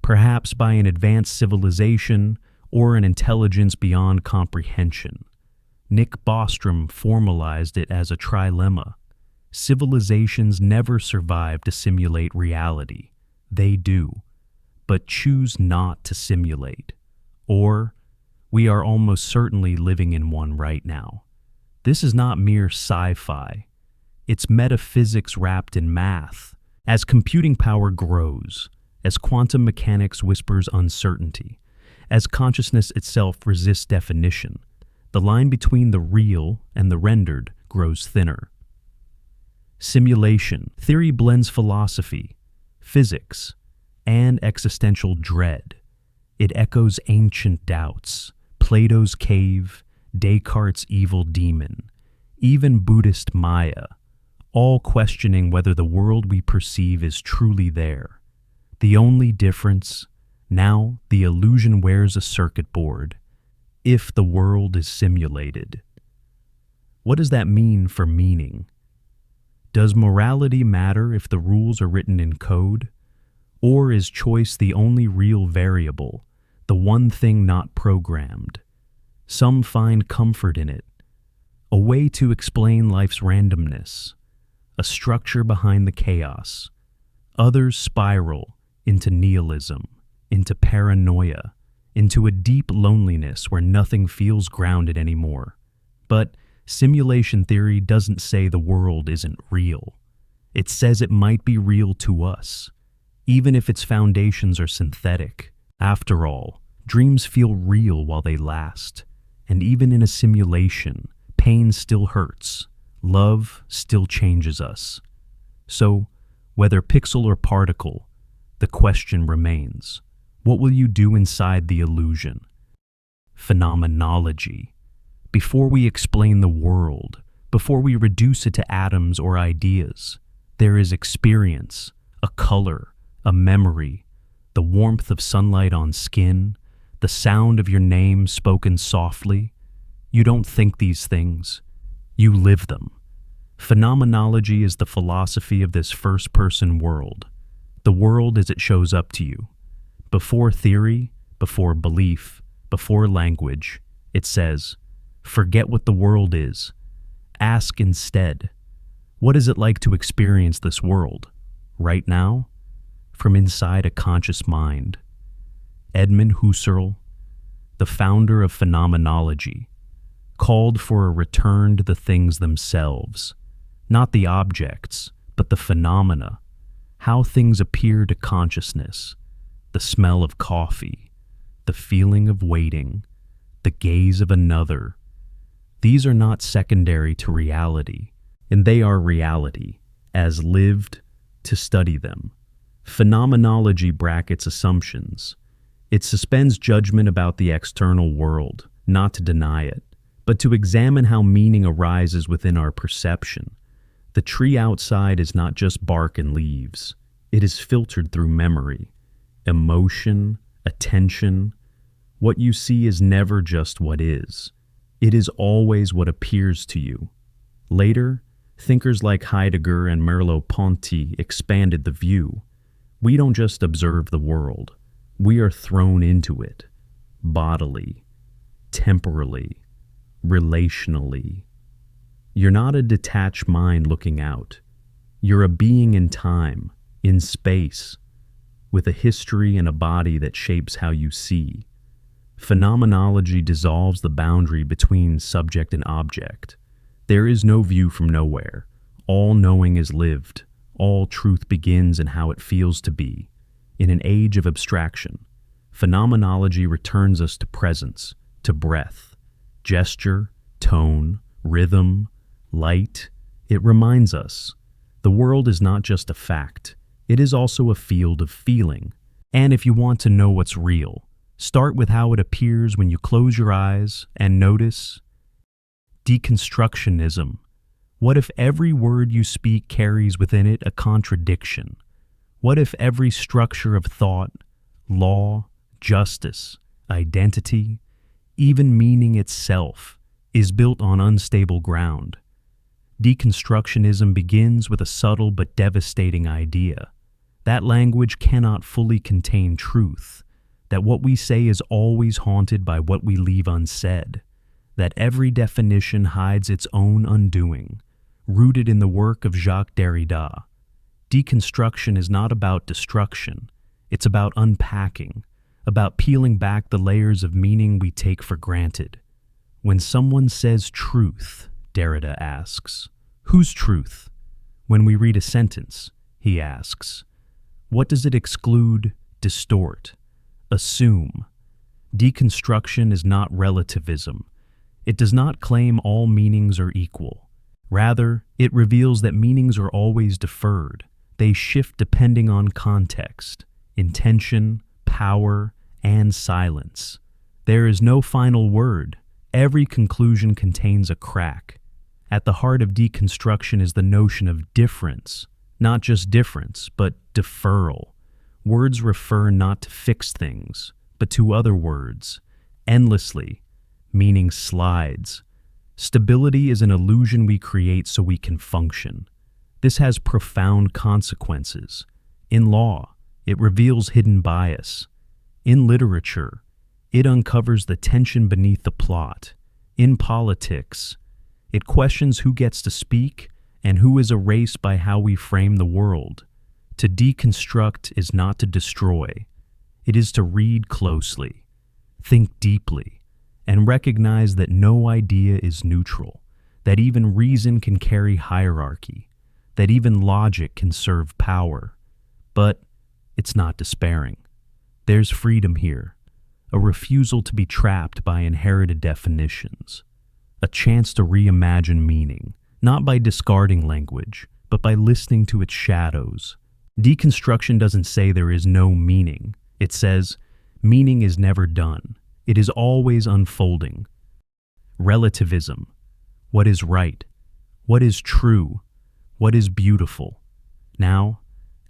perhaps by an advanced civilization or an intelligence beyond comprehension. Nick Bostrom formalized it as a trilemma. Civilizations never survive to simulate reality. They do, but choose not to simulate. Or, we are almost certainly living in one right now. This is not mere sci-fi. It's metaphysics wrapped in math. As computing power grows, as quantum mechanics whispers uncertainty, as consciousness itself resists definition, the line between the real and the rendered grows thinner. Simulation theory blends philosophy, physics, and existential dread. It echoes ancient doubts, Plato's cave, Descartes' evil demon, even Buddhist Maya, all questioning whether the world we perceive is truly there. The only difference, now the illusion wears a circuit board, if the world is simulated. What does that mean for meaning? Does morality matter if the rules are written in code? Or is choice the only real variable, the one thing not programmed? Some find comfort in it, a way to explain life's randomness, a structure behind the chaos. Others spiral into nihilism, into paranoia, into a deep loneliness where nothing feels grounded anymore. But simulation theory doesn't say the world isn't real. It says it might be real to us, even if its foundations are synthetic. After all, dreams feel real while they last, and even in a simulation, pain still hurts. Love still changes us. So, whether pixel or particle, the question remains, what will you do inside the illusion? Phenomenology. Before we explain the world, before we reduce it to atoms or ideas, there is experience, a color, a memory, the warmth of sunlight on skin, the sound of your name spoken softly. You don't think these things, you live them. Phenomenology is the philosophy of this first-person world, the world as it shows up to you. Before theory, before belief, before language, it says, forget what the world is. Ask instead, what is it like to experience this world, right now, from inside a conscious mind? Edmund Husserl, the founder of phenomenology, called for a return to the things themselves, not the objects, but the phenomena, how things appear to consciousness, the smell of coffee, the feeling of waiting, the gaze of another. These are not secondary to reality, and they are reality, as lived, to study them. Phenomenology brackets assumptions. It suspends judgment about the external world, not to deny it, but to examine how meaning arises within our perception. The tree outside is not just bark and leaves. It is filtered through memory, emotion, attention. What you see is never just what is. It is always what appears to you. Later, thinkers like Heidegger and Merleau-Ponty expanded the view. We don't just observe the world. We are thrown into it, bodily, temporally, relationally. You're not a detached mind looking out. You're a being in time, in space, with a history and a body that shapes how you see. Phenomenology dissolves the boundary between subject and object. There is no view from nowhere. All knowing is lived. All truth begins in how it feels to be. In an age of abstraction, phenomenology returns us to presence, to breath, gesture, tone, rhythm, light. It reminds us the world is not just a fact. It is also a field of feeling. And if you want to know what's real, start with how it appears when you close your eyes and notice. Deconstructionism. What if every word you speak carries within it a contradiction? What if every structure of thought, law, justice, identity, even meaning itself, is built on unstable ground? Deconstructionism begins with a subtle but devastating idea. That language cannot fully contain truth, that what we say is always haunted by what we leave unsaid, that every definition hides its own undoing, rooted in the work of Jacques Derrida. Deconstruction is not about destruction, it's about unpacking, about peeling back the layers of meaning we take for granted. When someone says truth, Derrida asks, whose truth? When we read a sentence, he asks, what does it exclude, distort, assume? Deconstruction is not relativism. It does not claim all meanings are equal. Rather, it reveals that meanings are always deferred. They shift depending on context, intention, power, and silence. There is no final word. Every conclusion contains a crack. At the heart of deconstruction is the notion of difference. Not just difference, but deferral. Words refer not to fixed things, but to other words, endlessly. Meaning slides. Stability is an illusion we create so we can function. This has profound consequences. In law, it reveals hidden bias. In literature, it uncovers the tension beneath the plot. In politics, it questions who gets to speak and who is erased by how we frame the world. To deconstruct is not to destroy. It is to read closely, think deeply, and recognize that no idea is neutral, that even reason can carry hierarchy, that even logic can serve power. But it's not despairing. There's freedom here, a refusal to be trapped by inherited definitions, a chance to reimagine meaning, not by discarding language, but by listening to its shadows. Deconstruction doesn't say there is no meaning. It says meaning is never done. It is always unfolding. Relativism. What is right? What is true? What is beautiful? Now,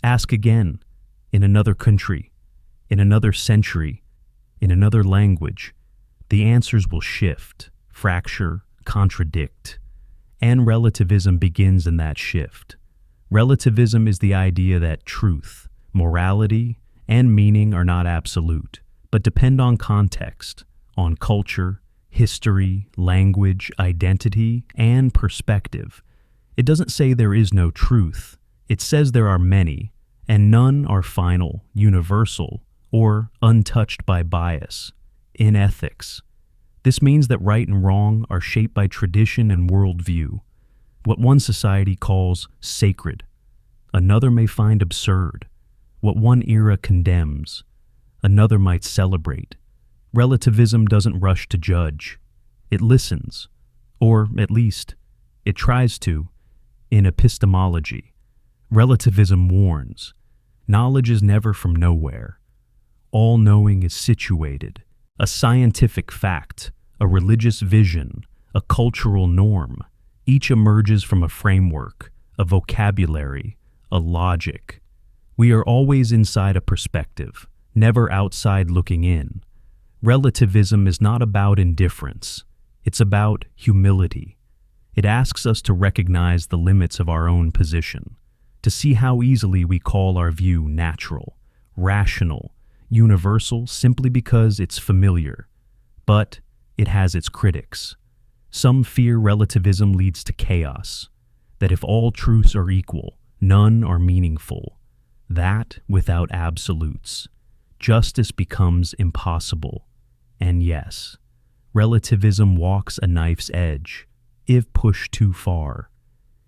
ask again, in another country, in another century, in another language. The answers will shift, fracture, contradict. And relativism begins in that shift. Relativism is the idea that truth, morality, and meaning are not absolute, but depend on context, on culture, history, language, identity, and perspective. It doesn't say there is no truth. It says there are many, and none are final, universal, or untouched by bias. In ethics, this means that right and wrong are shaped by tradition and worldview. What one society calls sacred, another may find absurd. What one era condemns, another might celebrate. Relativism doesn't rush to judge. It listens, or at least, it tries to. In epistemology, relativism warns, knowledge is never from nowhere. All knowing is situated, a scientific fact, a religious vision, a cultural norm. Each emerges from a framework, a vocabulary, a logic. We are always inside a perspective, never outside looking in. Relativism is not about indifference. It's about humility. It asks us to recognize the limits of our own position, to see how easily we call our view natural, rational, universal simply because it's familiar. But it has its critics. Some fear relativism leads to chaos, that if all truths are equal, none are meaningful. That without absolutes. Justice becomes impossible. And yes, relativism walks a knife's edge, if pushed too far.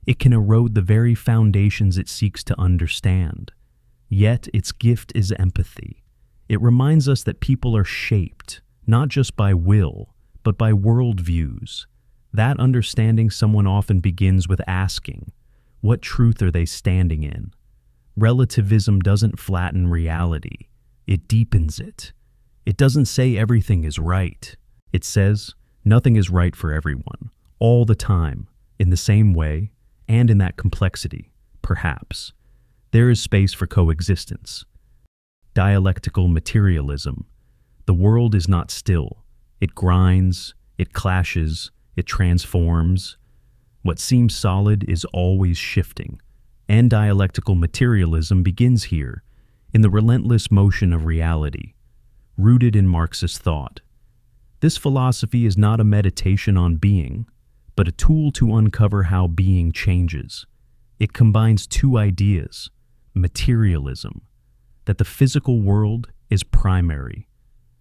It can erode the very foundations it seeks to understand. Yet its gift is empathy. It reminds us that people are shaped, not just by will, but by worldviews. That understanding someone often begins with asking, what truth are they standing in? Relativism doesn't flatten reality. It deepens it. It doesn't say everything is right. It says nothing is right for everyone, all the time, in the same way, and in that complexity, perhaps. There is space for coexistence. Dialectical materialism. The world is not still. It grinds, it clashes, it transforms. What seems solid is always shifting. And dialectical materialism begins here, in the relentless motion of reality, rooted in Marxist thought. This philosophy is not a meditation on being, but a tool to uncover how being changes. It combines two ideas: materialism, that the physical world is primary,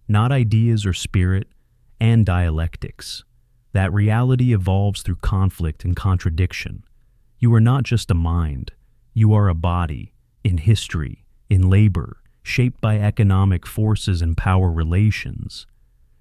not ideas or spirit, and dialectics, that reality evolves through conflict and contradiction. You are not just a mind, you are a body, in history, in labor, shaped by economic forces and power relations.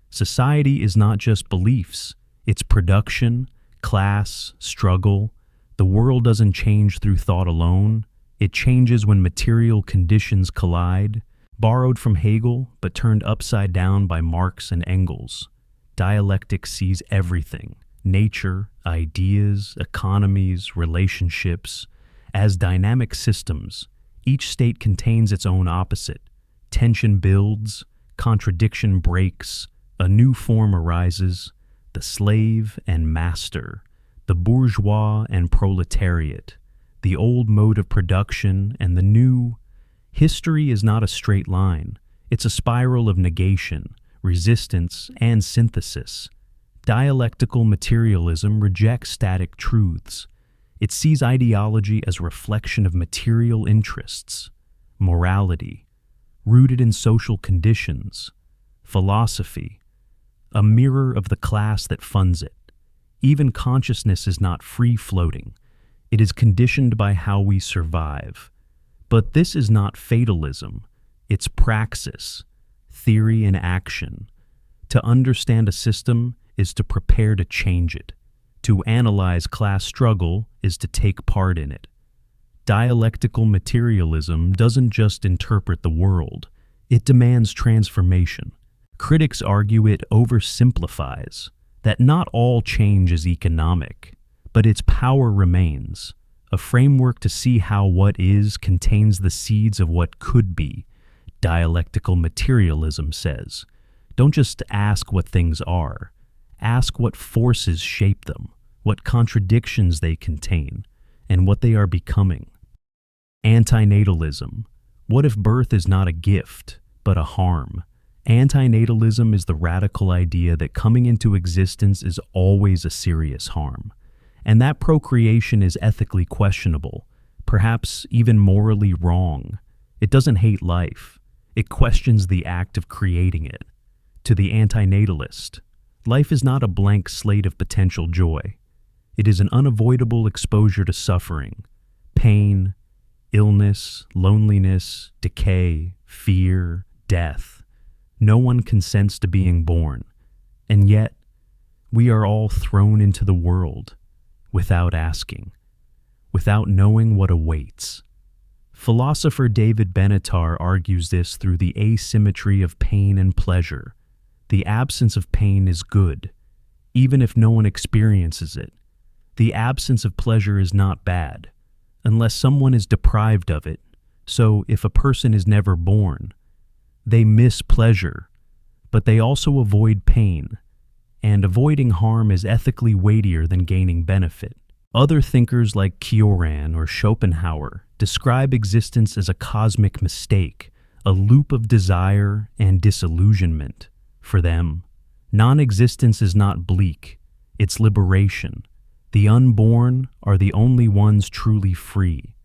Society is not just beliefs, it's production, class, struggle. The world doesn't change through thought alone. It changes when material conditions collide, borrowed from Hegel but turned upside down by Marx and Engels. Dialectic sees everything: nature, ideas, economies, relationships, as dynamic systems. Each state contains its own opposite. Tension builds, contradiction breaks, a new form arises: the slave and master, the bourgeois and proletariat, the old mode of production and the new. History is not a straight line. It's a spiral of negation, resistance, and synthesis. Dialectical materialism rejects static truths. It sees ideology as a reflection of material interests, morality, rooted in social conditions, philosophy, a mirror of the class that funds it. Even consciousness is not free-floating. It is conditioned by how we survive. But this is not fatalism. It's praxis, theory in action. To understand a system is to prepare to change it. To analyze class struggle is to take part in it. Dialectical materialism doesn't just interpret the world. It demands transformation. Critics argue it oversimplifies, that not all change is economic, but its power remains. A framework to see how what is contains the seeds of what could be. Dialectical materialism says, don't just ask what things are. Ask what forces shape them, what contradictions they contain, and what they are becoming. Antinatalism. What if birth is not a gift, but a harm? Antinatalism is the radical idea that coming into existence is always a serious harm, and that procreation is ethically questionable, perhaps even morally wrong. It doesn't hate life. It questions the act of creating it. To the antinatalist, life is not a blank slate of potential joy. It is an unavoidable exposure to suffering, pain, illness, loneliness, decay, fear, death. No one consents to being born, and yet we are all thrown into the world without asking, without knowing what awaits. Philosopher David Benatar argues this through the asymmetry of pain and pleasure. The absence of pain is good, even if no one experiences it. The absence of pleasure is not bad, unless someone is deprived of it. So if a person is never born, they miss pleasure. but they also avoid pain, and avoiding harm is ethically weightier than gaining benefit. Other thinkers like Kioran or Schopenhauer describe existence as a cosmic mistake, a loop of desire and disillusionment. For them, non-existence is not bleak, it's liberation. The unborn are the only ones truly free.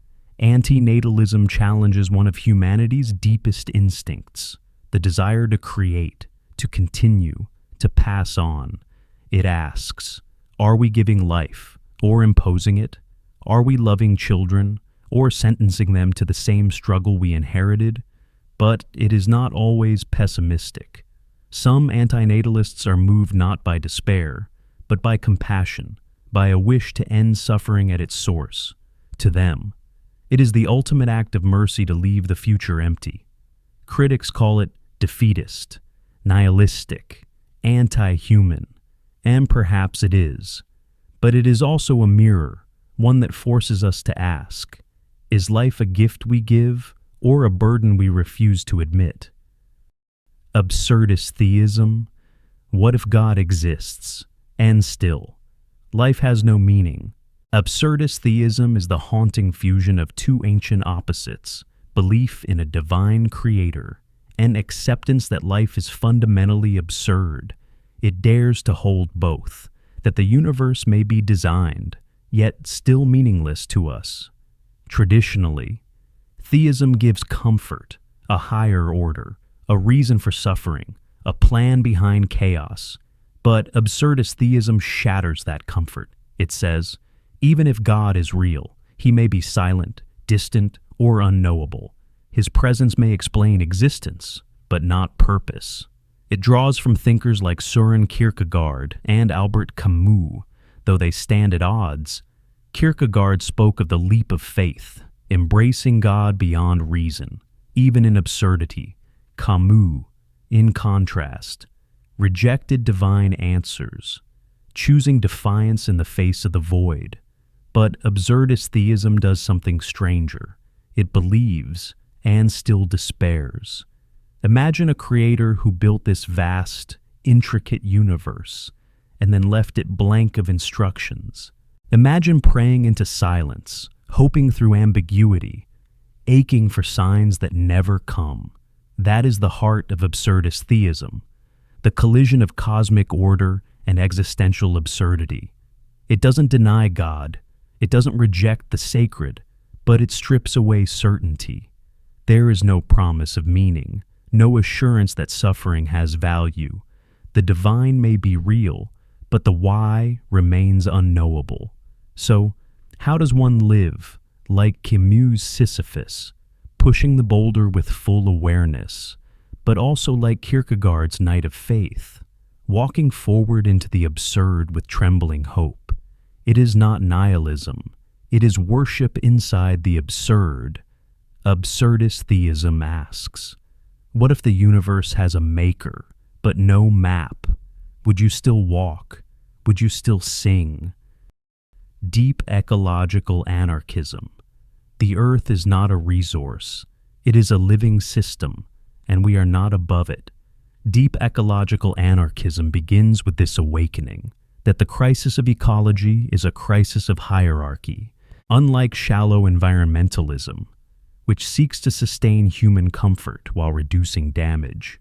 Antinatalism challenges one of humanity's deepest instincts, the desire to create, to continue, to pass on. It asks, are we giving life or imposing it? Are we loving children or sentencing them to the same struggle we inherited? But it is not always pessimistic. Some antinatalists are moved not by despair, but by compassion, by a wish to end suffering at its source. To them, it is the ultimate act of mercy to leave the future empty. Critics call it defeatist, nihilistic, anti-human, and perhaps it is. But it is also a mirror, one that forces us to ask, is life a gift we give or a burden we refuse to admit? Absurdist theism. What if God exists, and still life has no meaning? Absurdist theism is the haunting fusion of two ancient opposites, belief in a divine creator and acceptance that life is fundamentally absurd. It dares to hold both, that the universe may be designed, yet still meaningless to us. Traditionally, theism gives comfort, a higher order, a reason for suffering, a plan behind chaos. But absurdist theism shatters that comfort. It says, even if God is real, he may be silent, distant, or unknowable. His presence may explain existence, but not purpose. It draws from thinkers like Søren Kierkegaard and Albert Camus. Though they stand at odds, Kierkegaard spoke of the leap of faith, embracing God beyond reason, even in absurdity. Camus, in contrast, rejected divine answers, choosing defiance in the face of the void. But absurdist theism does something stranger. It believes and still despairs. Imagine a creator who built this vast, intricate universe and then left it blank of instructions. Imagine praying into silence, hoping through ambiguity, aching for signs that never come. That is the heart of absurdist theism, the collision of cosmic order and existential absurdity. It doesn't deny God, it doesn't reject the sacred, but it strips away certainty. There is no promise of meaning, no assurance that suffering has value. The divine may be real, but the why remains unknowable. So, how does one live, like Camus' Sisyphus, pushing the boulder with full awareness, but also like Kierkegaard's Night of Faith, walking forward into the absurd with trembling hope? It is not nihilism. It is worship inside the absurd. Absurdist theism asks, what if the universe has a maker, but no map? Would you still walk? Would you still sing? Deep ecological anarchism. The earth is not a resource. It is a living system, and we are not above it. Deep ecological anarchism begins with this awakening, that the crisis of ecology is a crisis of hierarchy, unlike shallow environmentalism, which seeks to sustain human comfort while reducing damage.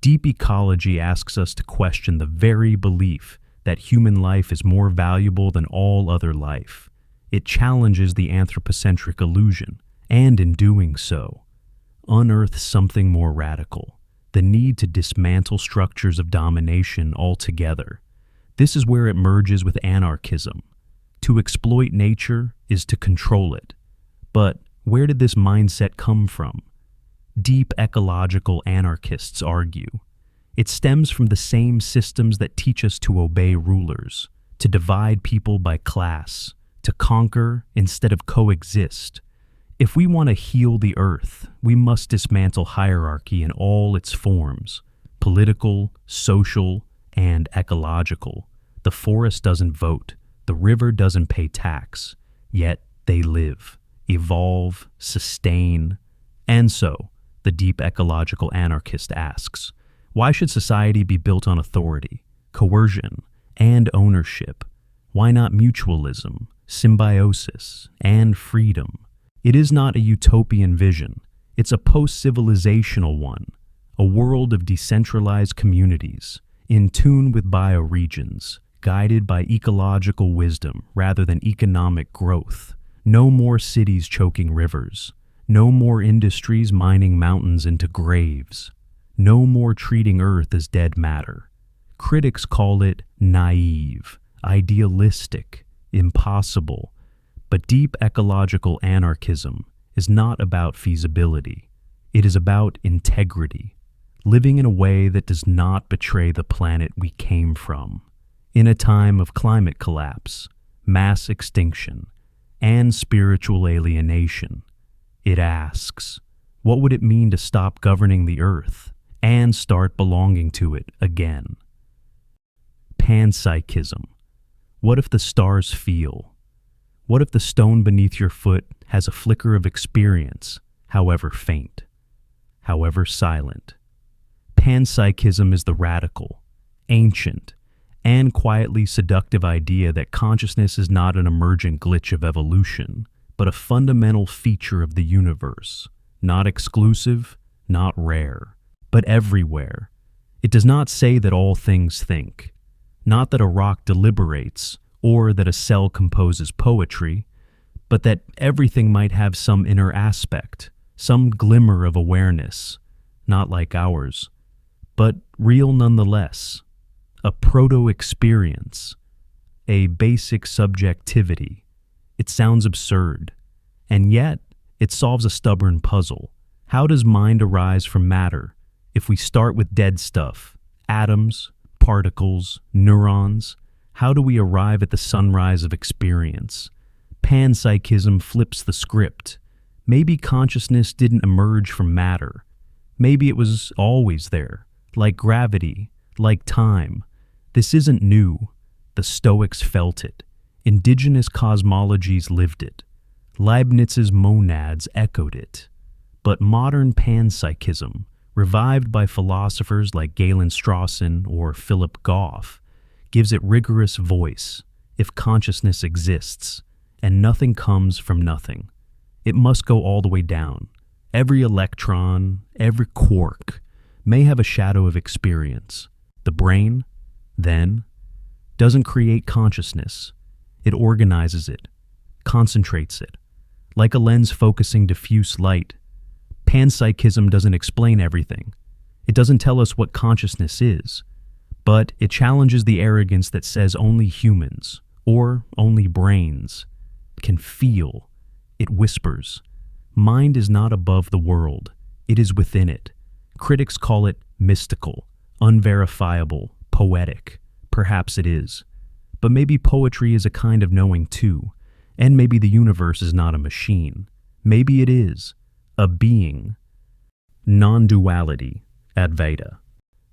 Deep ecology asks us to question the very belief that human life is more valuable than all other life. It challenges the anthropocentric illusion, and in doing so, unearths something more radical, the need to dismantle structures of domination altogether. This is where it merges with anarchism. To exploit nature is to control it. But where did this mindset come from? Deep ecological anarchists argue. It stems from the same systems that teach us to obey rulers, to divide people by class, to conquer instead of coexist. If we want to heal the earth, we must dismantle hierarchy in all its forms, political, social, and ecological. The forest doesn't vote, the river doesn't pay tax, yet they live, evolve, sustain. And so, the deep ecological anarchist asks, Why should society be built on authority, coercion, and ownership? Why not mutualism, symbiosis, and freedom? It is not a utopian vision. It's a post-civilizational one, a world of decentralized communities, in tune with bioregions, guided by ecological wisdom rather than economic growth. No more cities choking rivers. No more industries mining mountains into graves. No more treating Earth as dead matter. Critics call it naive, idealistic, impossible. But deep ecological anarchism is not about feasibility. It is about integrity, living in a way that does not betray the planet we came from. In a time of climate collapse, mass extinction, and spiritual alienation, it asks, what would it mean to stop governing the earth and start belonging to it again? Panpsychism. What if the stars feel? What if the stone beneath your foot has a flicker of experience, however faint, however silent? Panpsychism is the radical, ancient, and quietly seductive idea that consciousness is not an emergent glitch of evolution, but a fundamental feature of the universe, not exclusive, not rare, but everywhere. It does not say that all things think, not that a rock deliberates or that a cell composes poetry, but that everything might have some inner aspect, some glimmer of awareness, not like ours, but real nonetheless. A proto-experience, a basic subjectivity. It sounds absurd, and yet it solves a stubborn puzzle. How does mind arise from matter if we start with dead stuff, atoms, particles, neurons? How do we arrive at the sunrise of experience? Panpsychism flips the script. Maybe consciousness didn't emerge from matter. Maybe it was always there, like gravity, like time. This isn't new. The Stoics felt it. Indigenous cosmologies lived it. Leibniz's monads echoed it. But modern panpsychism, revived by philosophers like Galen Strawson or Philip Goff, gives it rigorous voice. If consciousness exists, and nothing comes from nothing, it must go all the way down. Every electron, every quark, may have a shadow of experience. The brain, then, doesn't create consciousness. It organizes it, concentrates it. Like a lens focusing diffuse light, panpsychism doesn't explain everything. It doesn't tell us what consciousness is, but it challenges the arrogance that says only humans, or only brains, can feel. It whispers. Mind is not above the world. It is within it. Critics call it mystical, unverifiable, poetic. Perhaps it is. But maybe poetry is a kind of knowing too, and maybe the universe is not a machine. Maybe it is a being. Non-duality, Advaita.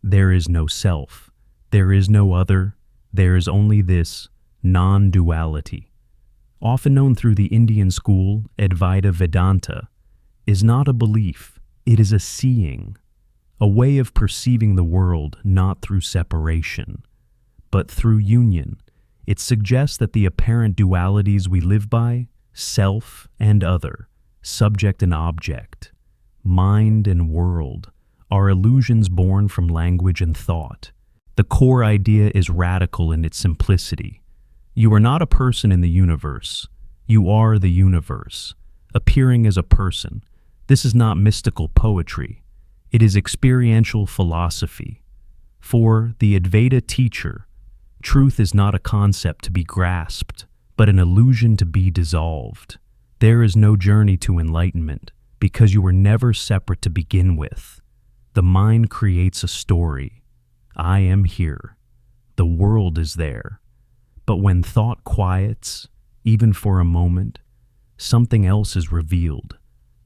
There is no self. There is no other. There is only this non-duality. Often known through the Indian school, Advaita Vedanta, is not a belief. It is a seeing. A way of perceiving the world not through separation, but through union. It suggests that the apparent dualities we live by, self and other, subject and object, mind and world, are illusions born from language and thought. The core idea is radical in its simplicity. You are not a person in the universe. You are the universe, appearing as a person. This is not mystical poetry. It is experiential philosophy. For the Advaita teacher, truth is not a concept to be grasped, but an illusion to be dissolved. There is no journey to enlightenment, because you were never separate to begin with. The mind creates a story. I am here. The world is there. But when thought quiets, even for a moment, something else is revealed.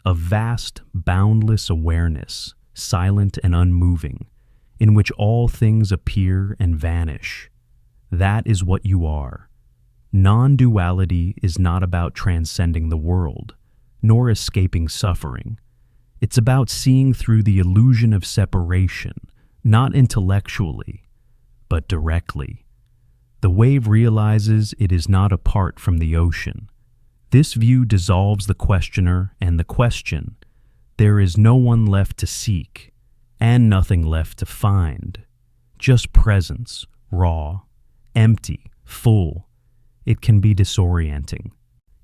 A vast, boundless awareness, silent and unmoving, in which all things appear and vanish. That is what you are. Non-duality is not about transcending the world, nor escaping suffering. It's about seeing through the illusion of separation, not intellectually, but directly. The wave realizes it is not apart from the ocean. This view dissolves the questioner and the question. There is no one left to seek, and nothing left to find. Just presence, raw, empty, full. It can be disorienting,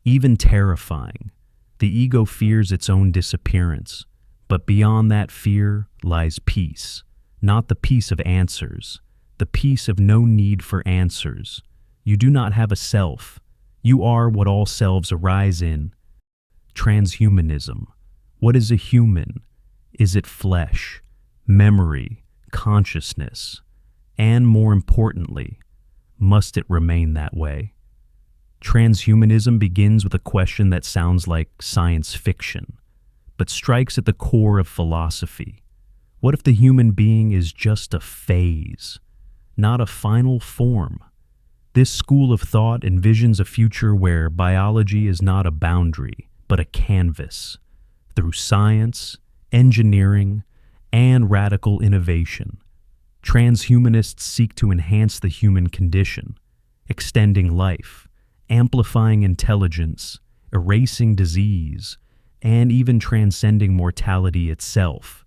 even terrifying. The ego fears its own disappearance, but beyond that fear lies peace, not the peace of answers, the peace of no need for answers. You do not have a self. You are what all selves arise in. Transhumanism. What is a human? Is it flesh, memory, consciousness? And more importantly, must it remain that way? Transhumanism begins with a question that sounds like science fiction, but strikes at the core of philosophy. What if the human being is just a phase, not a final form? This school of thought envisions a future where biology is not a boundary, but a canvas. Through science, engineering, and radical innovation, transhumanists seek to enhance the human condition, extending life, amplifying intelligence, erasing disease, and even transcending mortality itself.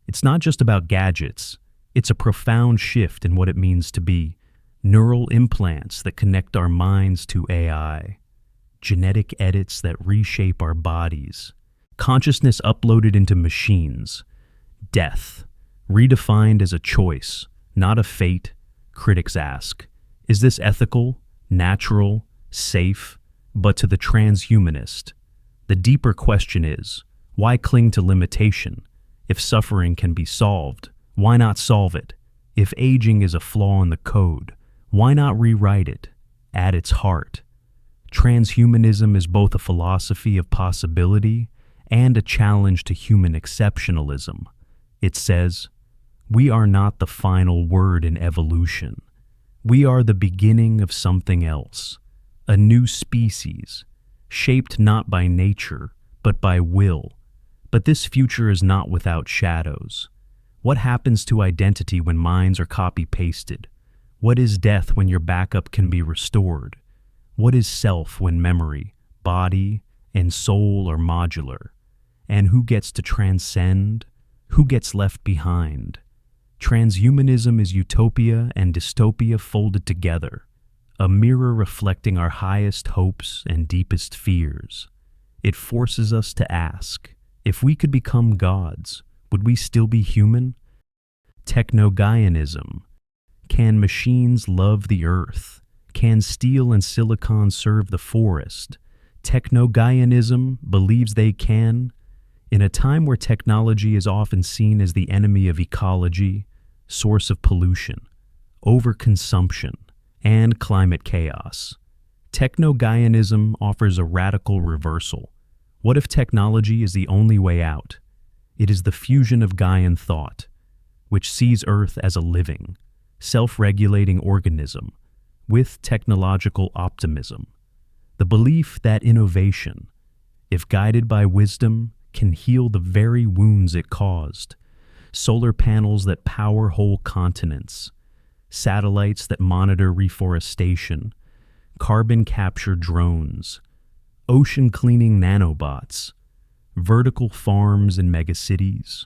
It's not just about gadgets. It's a profound shift in what it means to be neural implants that connect our minds to AI, genetic edits that reshape our bodies, consciousness uploaded into machines, death, redefined as a choice, not a fate. Critics ask, is this ethical, natural, safe? But to the transhumanist, the deeper question is, why cling to limitation? If suffering can be solved, why not solve it? If aging is a flaw in the code, why not rewrite it at its heart? Transhumanism is both a philosophy of possibility and a challenge to human exceptionalism. It says, we are not the final word in evolution. We are the beginning of something else, a new species, shaped not by nature, but by will. But this future is not without shadows. What happens to identity when minds are copy-pasted? What is death when your backup can be restored? What is self when memory, body, and soul are modular? And who gets to transcend? Who gets left behind? Transhumanism is utopia and dystopia folded together, a mirror reflecting our highest hopes and deepest fears. It forces us to ask, if we could become gods, would we still be human? Techno-Gaianism. Can machines love the earth? Can steel and silicon serve the forest? Techno-Gaianism believes they can. In a time where technology is often seen as the enemy of ecology, source of pollution, overconsumption, and climate chaos, Techno-Gaianism offers a radical reversal. What if technology is the only way out? It is the fusion of Gaian thought, which sees Earth as a living, self-regulating organism, with technological optimism. The belief that innovation, if guided by wisdom, can heal the very wounds it caused. Solar panels that power whole continents, satellites that monitor reforestation, carbon capture drones, ocean cleaning nanobots, vertical farms in megacities,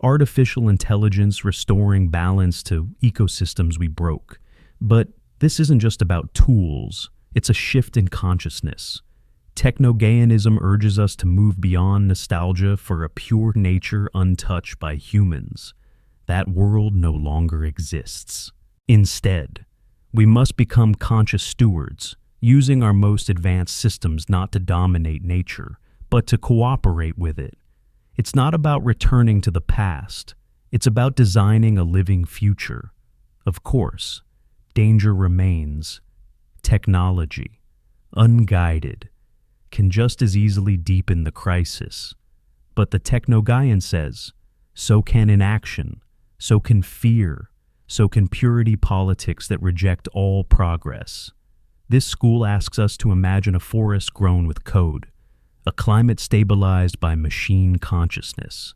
artificial intelligence restoring balance to ecosystems we broke. But this isn't just about tools, it's a shift in consciousness. Techno-Gaianism urges us to move beyond nostalgia for a pure nature untouched by humans. That world no longer exists. Instead, we must become conscious stewards, using our most advanced systems not to dominate nature, but to cooperate with it. It's not about returning to the past. It's about designing a living future. Of course, danger remains. Technology, unguided, can just as easily deepen the crisis. But the Techno-Gaian says, so can inaction, so can fear, so can purity politics that reject all progress. This school asks us to imagine a forest grown with code, a climate stabilized by machine consciousness,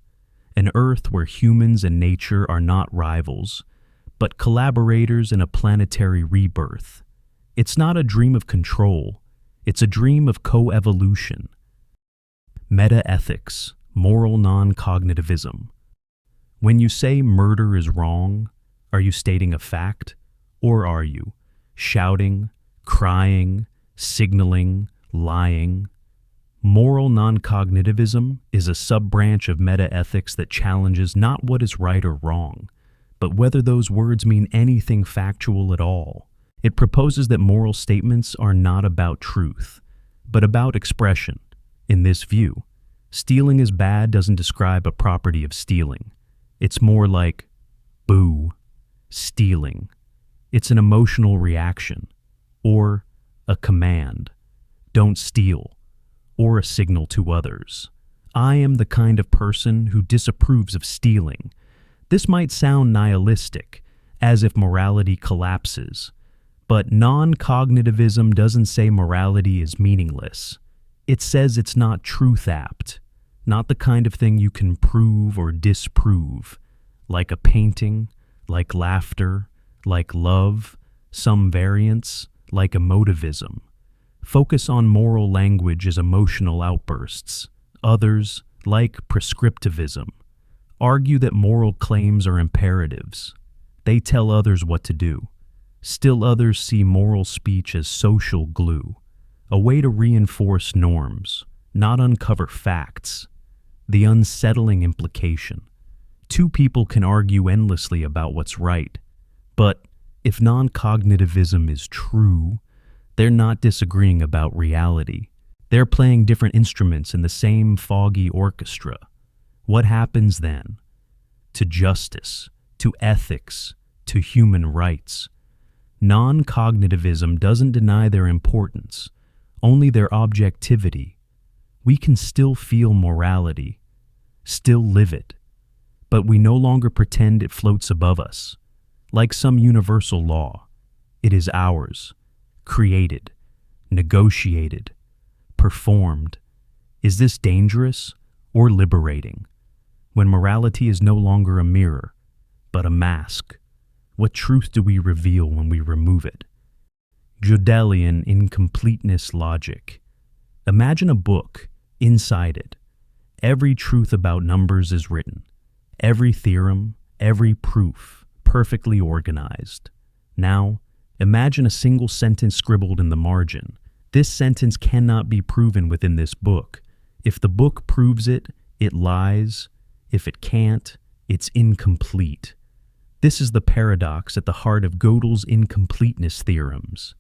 an Earth where humans and nature are not rivals, but collaborators in a planetary rebirth. It's not a dream of control, it's a dream of co-evolution. Metaethics, moral non-cognitivism. When you say murder is wrong, are you stating a fact? Or are you shouting, crying, signaling, lying? Moral non-cognitivism is a sub-branch of metaethics that challenges not what is right or wrong, but whether those words mean anything factual at all. It proposes that moral statements are not about truth, but about expression. In this view, stealing is bad doesn't describe a property of stealing. It's more like, boo, stealing. It's an emotional reaction, or a command, don't steal, or a signal to others. I am the kind of person who disapproves of stealing. This might sound nihilistic, as if morality collapses, but non-cognitivism doesn't say morality is meaningless. It says it's not truth-apt, not the kind of thing you can prove or disprove, like a painting, like laughter, like love, some variants, like emotivism. Focus on moral language as emotional outbursts. Others, like prescriptivism, argue that moral claims are imperatives. They tell others what to do. Still others see moral speech as social glue, a way to reinforce norms, not uncover facts. The unsettling implication. Two people can argue endlessly about what's right, but if non-cognitivism is true, they're not disagreeing about reality. They're playing different instruments in the same foggy orchestra. What happens then? To justice, to ethics, to human rights. Non-cognitivism doesn't deny their importance, only their objectivity. We can still feel morality, still live it, but we no longer pretend it floats above us. Like some universal law, it is ours, created, negotiated, performed. Is this dangerous or liberating? When morality is no longer a mirror, but a mask, what truth do we reveal when we remove it? Gödelian incompleteness logic. Imagine a book. Inside it, every truth about numbers is written. Every theorem, every proof, perfectly organized. Now, imagine a single sentence scribbled in the margin. This sentence cannot be proven within this book. If the book proves it, it lies. If it can't, it's incomplete. This is the paradox at the heart of Gödel's incompleteness theorems,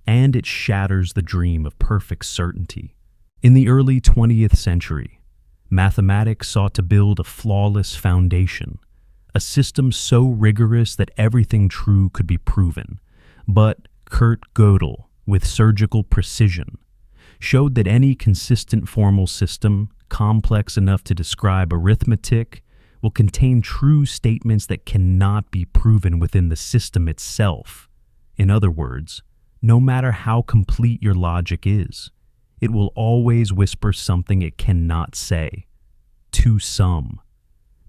and it shatters the dream of perfect certainty. In the early 20th century, mathematics sought to build a flawless foundation, a system so rigorous that everything true could be proven. But Kurt Gödel, with surgical precision, showed that any consistent formal system, complex enough to describe arithmetic, will contain true statements that cannot be proven within the system itself. In other words, no matter how complete your logic is, it will always whisper something it cannot say. To some.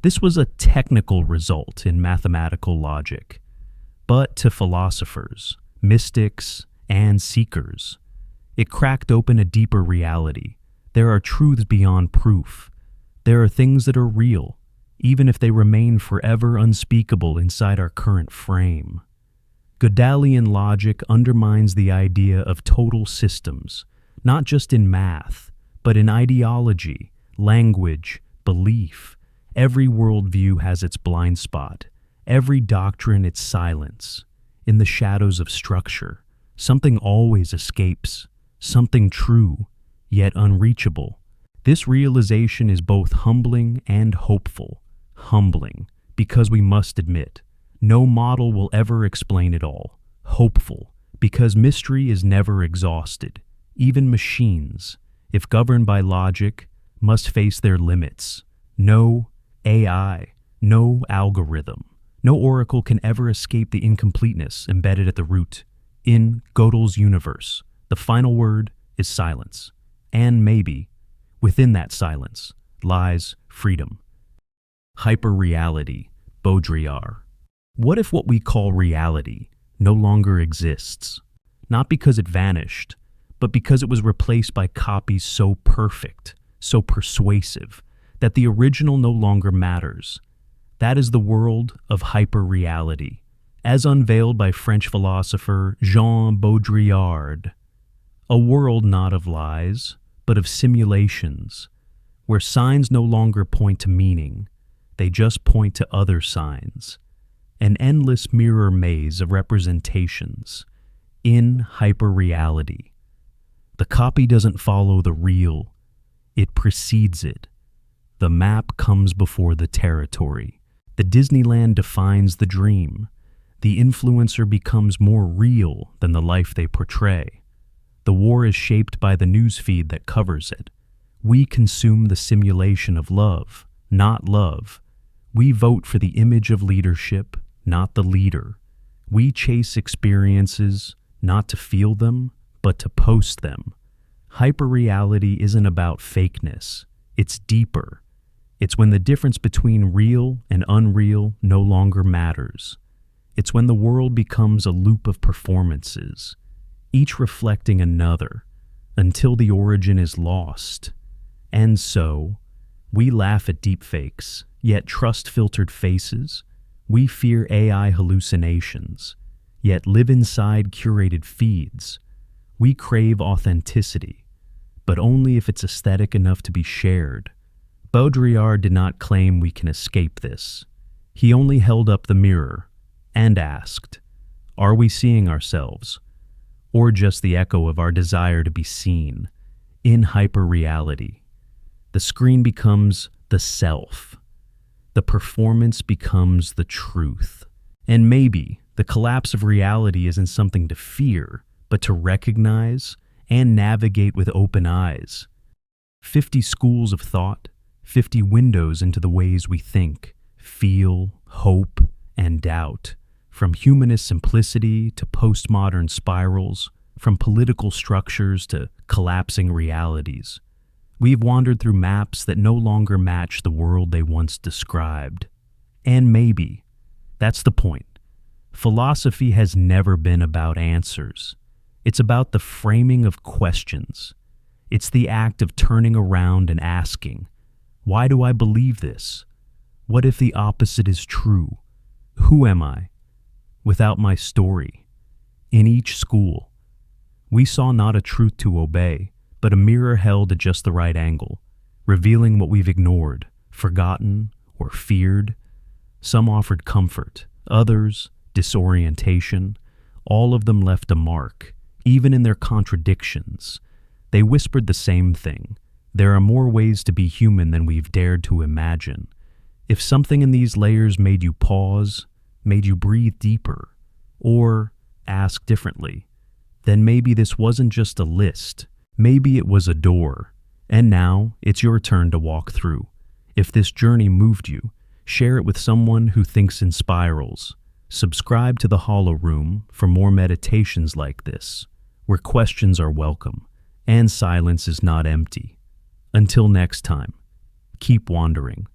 This was a technical result in mathematical logic. But to philosophers, mystics, and seekers, it cracked open a deeper reality. There are truths beyond proof. There are things that are real, even if they remain forever unspeakable inside our current frame. Gödelian logic undermines the idea of total systems, not just in math, but in ideology, language, belief. Every worldview has its blind spot, every doctrine its silence. In the shadows of structure, something always escapes, something true, yet unreachable. This realization is both humbling and hopeful. Humbling, because we must admit, no model will ever explain it all. Hopeful, because mystery is never exhausted. Even machines, if governed by logic, must face their limits. No AI, no algorithm, no oracle can ever escape the incompleteness embedded at the root. In Gödel's universe, the final word is silence. And maybe, within that silence, lies freedom. Hyperreality, Baudrillard. What if what we call reality no longer exists? Not because it vanished, but because it was replaced by copies so perfect, so persuasive, that the original no longer matters. That is the world of hyperreality, as unveiled by French philosopher Jean Baudrillard. A world not of lies, but of simulations, where signs no longer point to meaning, they just point to other signs. An endless mirror maze of representations in hyperreality. The copy doesn't follow the real, it precedes it. The map comes before the territory. The Disneyland defines the dream. The influencer becomes more real than the life they portray. The war is shaped by the newsfeed that covers it. We consume the simulation of love, not love. We vote for the image of leadership, not the leader. We chase experiences, not to feel them, but to post them. Hyperreality isn't about fakeness. It's deeper. It's when the difference between real and unreal no longer matters. It's when the world becomes a loop of performances, each reflecting another, until the origin is lost. And so, we laugh at deepfakes, yet trust filtered faces. We fear AI hallucinations, yet live inside curated feeds. We crave authenticity, but only if it's aesthetic enough to be shared. Baudrillard did not claim we can escape this. He only held up the mirror and asked, are we seeing ourselves, or just the echo of our desire to be seen, in hyperreality? The screen becomes the self. The performance becomes the truth. And maybe the collapse of reality isn't something to fear, but to recognize and navigate with open eyes. 50 schools of thought, 50 windows into the ways we think, feel, hope, and doubt. From humanist simplicity to postmodern spirals, from political structures to collapsing realities. We've wandered through maps that no longer match the world they once described. And maybe that's the point. Philosophy has never been about answers. It's about the framing of questions. It's the act of turning around and asking, why do I believe this? What if the opposite is true? Who am I? Without my story. In each school, we saw not a truth to obey, but a mirror held at just the right angle, revealing what we've ignored, forgotten, or feared. Some offered comfort, others disorientation. All of them left a mark, even in their contradictions. They whispered the same thing. There are more ways to be human than we've dared to imagine. If something in these layers made you pause, made you breathe deeper, or ask differently, then maybe this wasn't just a list. Maybe it was a door. And now it's your turn to walk through. If this journey moved you, share it with someone who thinks in spirals. Subscribe to the Hollow Room for more meditations like this, where questions are welcome and silence is not empty. Until next time, keep wandering.